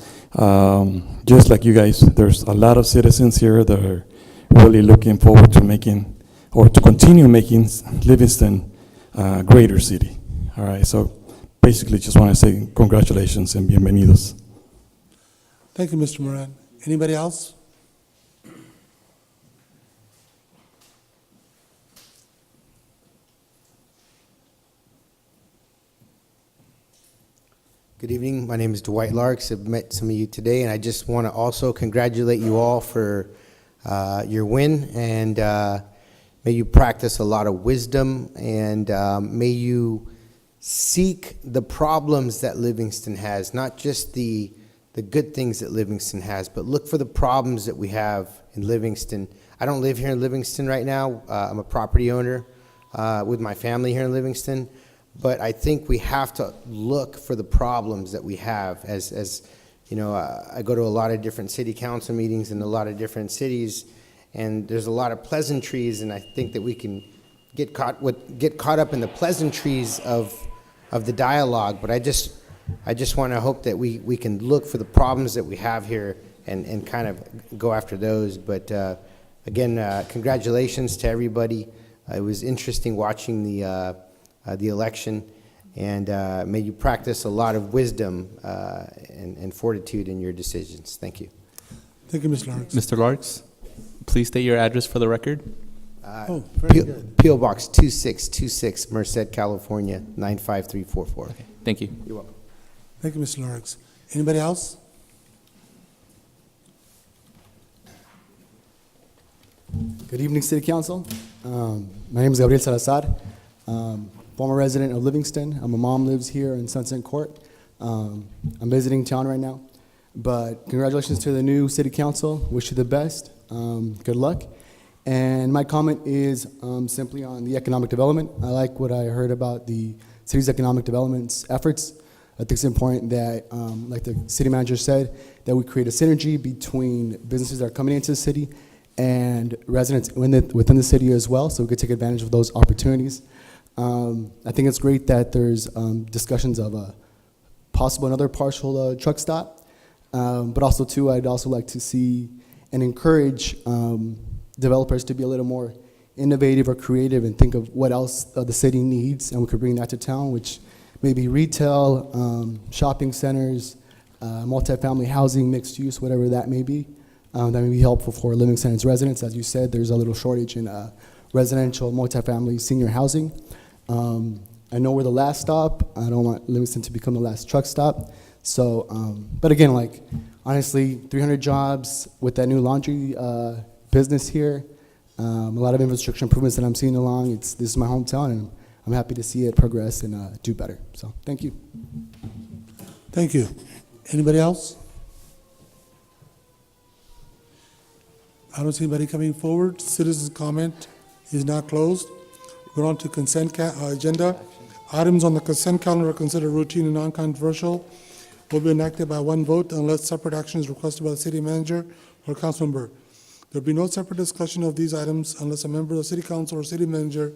Just like you guys, there's a lot of citizens here that are really looking forward to making, or to continue making Livingston a greater city. All right, so basically just want to say congratulations and bienvenidos. Thank you, Mr. Moran. Anybody else? Good evening. My name is Dwight Larks. I've met some of you today, and I just want to also congratulate you all for your win, and may you practice a lot of wisdom, and may you seek the problems that Livingston has, not just the good things that Livingston has, but look for the problems that we have in Livingston. I don't live here in Livingston right now. I'm a property owner with my family here in Livingston. But I think we have to look for the problems that we have. As you know, I go to a lot of different city council meetings in a lot of different cities, and there's a lot of pleasantries, and I think that we can get caught up in the pleasantries of the dialogue. But I just want to hope that we can look for the problems that we have here and kind of go after those. But again, congratulations to everybody. It was interesting watching the election, and may you practice a lot of wisdom and fortitude in your decisions. Thank you. Thank you, Mr. Larks. Mr. Larks, please state your address for the record. Very good. P.O. Box 2626, Merced, California, 95344. Okay, thank you. You're welcome. Thank you, Mr. Larks. Anybody else? Good evening, City Council. My name is Gabriel Salazar. Former resident of Livingston. My mom lives here in Sunset Court. I'm visiting town right now. But congratulations to the new city council. Wish you the best. Good luck. And my comment is simply on the economic development. I like what I heard about the city's economic development efforts. I think it's important that, like the city manager said, that we create a synergy between businesses that are coming into the city and residents within the city as well, so we could take advantage of those opportunities. I think it's great that there's discussions of a possible another partial truck stop, but also too, I'd also like to see and encourage developers to be a little more innovative or creative and think of what else the city needs, and we could bring that to town, which may be retail, shopping centers, multifamily housing, mixed use, whatever that may be. That may be helpful for Livingston's residents. As you said, there's a little shortage in residential, multifamily, senior housing. I know we're the last stop. I don't want Livingston to become the last truck stop. So, but again, like, honestly, 300 jobs with that new laundry business here, a lot of infrastructure improvements that I'm seeing along. This is my hometown, and I'm happy to see it progress and do better. So, thank you. Thank you. Anybody else? I don't see anybody coming forward. Citizens' comment is now closed. We're on to consent agenda. Items on the consent calendar are considered routine and non-controversial, will be enacted by one vote unless separate action is requested by the city manager or council member. There will be no separate discussion of these items unless a member of the city council or city manager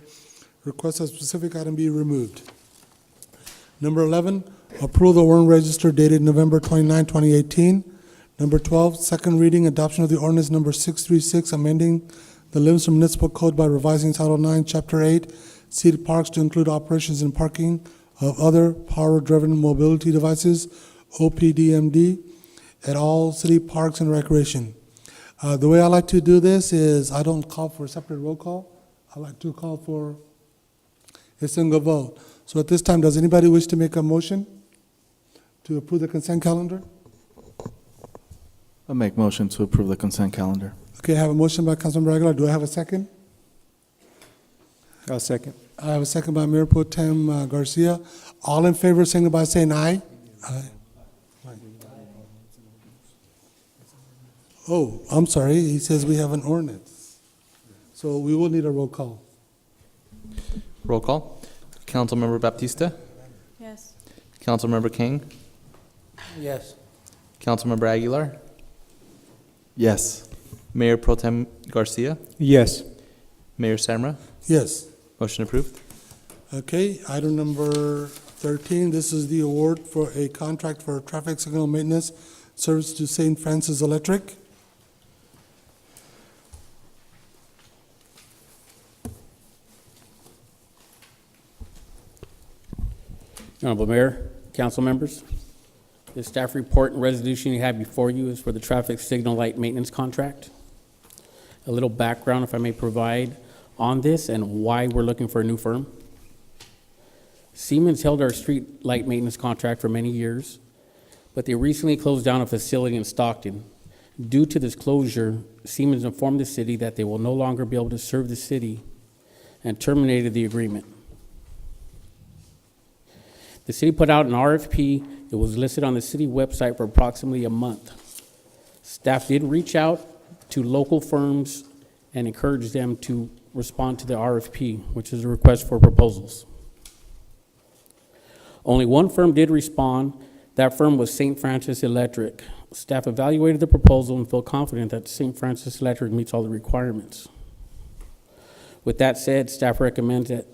requests a specific item be removed. Number 11, approval of the warrant register dated November 29, 2018. Number 12, second reading, adoption of the ordinance number 636, amending the Livingston Municipal Code by revising Title 9, Chapter 8, city parks to include operations and parking of other power-driven mobility devices, OPDMD, at all city parks and recreation. The way I like to do this is I don't call for a separate roll call. I like to call for a single vote. So at this time, does anybody wish to make a motion to approve the consent calendar? I'll make motion to approve the consent calendar. Okay, I have a motion by Councilmember Aguilar. Do I have a second? I'll second. I have a second by Mayor Pro Tem Garcia. All in favor, signify by saying aye. Aye. Oh, I'm sorry. He says we have an ordinance. So we will need a roll call. Roll call. Councilmember Baptista? Yes. Councilmember King, Yes. Councilmember Aguilar, Yes. Mayor Pro Tem Garcia, Yes. Mayor Samra. Yes. Motion approved. Okay, item number 13, this is the award for a contract for traffic signal maintenance service to St. Francis Electric. Honorable Mayor, council members, the staff report and resolution you have before you is for the traffic signal light maintenance contract. A little background, if I may provide, on this and why we're looking for a new firm. Siemens held our street light maintenance contract for many years, but they recently closed down a facility in Stockton. Due to this closure, Siemens informed the city that they will no longer be able to serve the city and terminated the agreement. The city put out an RFP. It was listed on the city website for approximately a month. Staff did reach out to local firms and encourage them to respond to the RFP, which is a request for proposals. Only one firm did respond. That firm was St. Francis Electric. Staff evaluated the proposal and feel confident that St. Francis Electric meets all the requirements. With that said, staff recommends that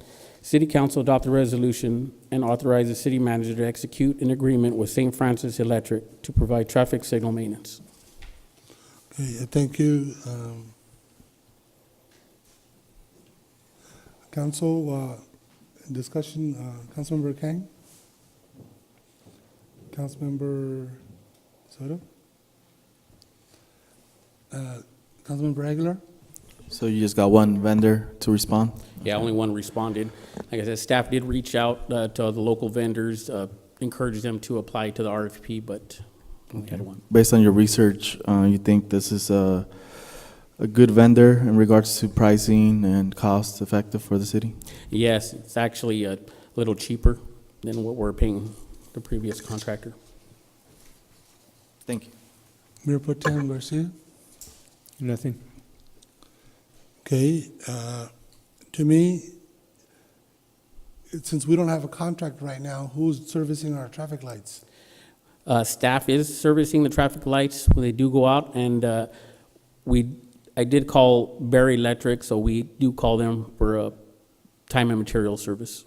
City Council adopt a resolution and authorize the city manager to execute an agreement with St. Francis Electric to provide traffic signal maintenance. Okay, thank you. Council, discussion, Councilmember Kang? Councilmember Soto? Councilmember Aguilar? So you just got one vendor to respond? Yeah, only one responded. Like I said, staff did reach out to the local vendors, encourage them to apply to the RFP, but only had one. Based on your research, you think this is a good vendor in regards to pricing and cost effective for the city? Yes, it's actually a little cheaper than what we're paying the previous contractor. Thank you. Mayor Pro Tem Garcia? Nothing. Okay, to me, since we don't have a contract right now, who's servicing our traffic lights? Staff is servicing the traffic lights when they do go out, and I did call Barry Electric, so we do call them for a time and material service.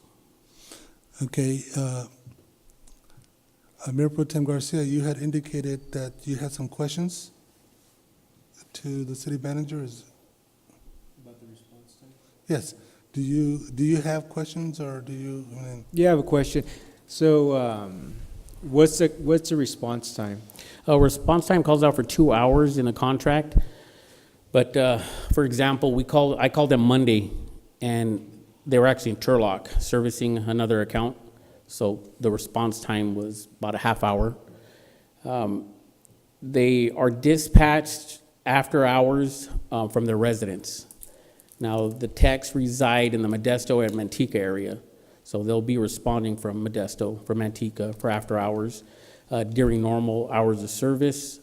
Okay, Mayor Pro Tem Garcia, you had indicated that you had some questions to the city manager. About the response time? Yes. Do you have questions, or do you? Yeah, I have a question. So, what's the response time? Response time calls out for 2 hours in the contract, but for example, I called them Monday, and they were actually in Turlock servicing another account, so the response time was about a half hour. They are dispatched after hours from their residence. Now, the techs reside in the Modesto and Manteca area, so they'll be responding from Modesto, from Manteca for after hours. During normal hours of service,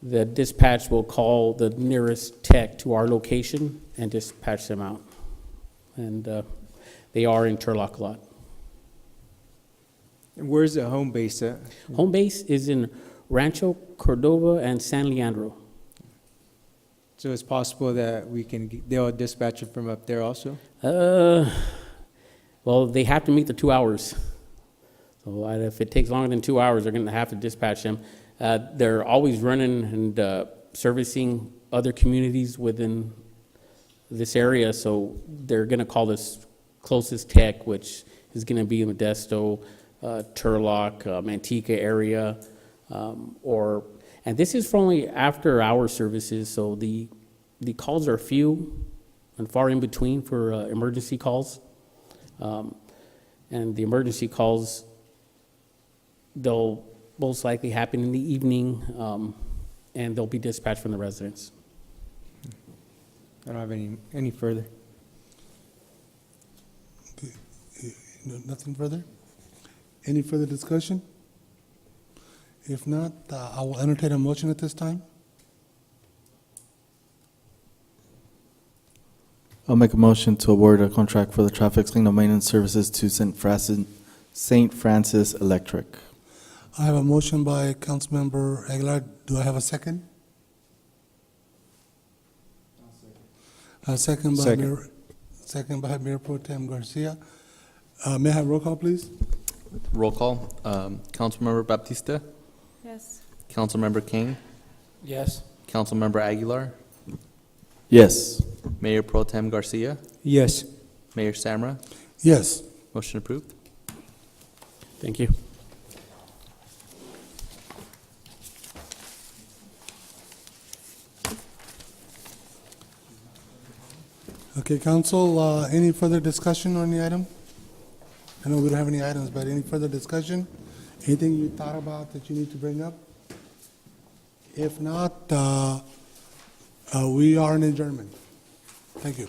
the dispatch will call the nearest tech to our location and dispatch them out. And they are in Turlock a lot. And where's the home base at? Home base is in Rancho Cordova and San Leandro. So it's possible that they'll dispatch it from up there also? Well, they have to meet the 2 hours. So if it takes longer than 2 hours, they're going to have to dispatch them. They're always running and servicing other communities within this area, so they're going to call this closest tech, which is going to be in Modesto, Turlock, Manteca area, and this is for only after-hour services, so the calls are few and far in between for emergency calls. And the emergency calls, they'll most likely happen in the evening, and they'll be dispatched from the residents. I don't have any further. Nothing further? Any further discussion? If not, I will entertain a motion at this time. I'll make a motion to award a contract for the traffic signal maintenance services to St. St. Francis Electric. I have a motion by Councilmember Aguilar. Do I have a second? A second by Second. Mayor Pro Tem Garcia. May I have roll call, please? Roll call. Councilmember Baptista? Yes. Councilmember King? Yes. Councilmember Aguilar? Yes. Mayor Pro Tem Garcia? Yes. Mayor Samra? Yes. Motion approved. Thank you. Okay, council, any further discussion on the item? I know we don't have any items, but any further discussion? Anything you thought about that you need to bring up? If not, we are in adjournment. Thank you.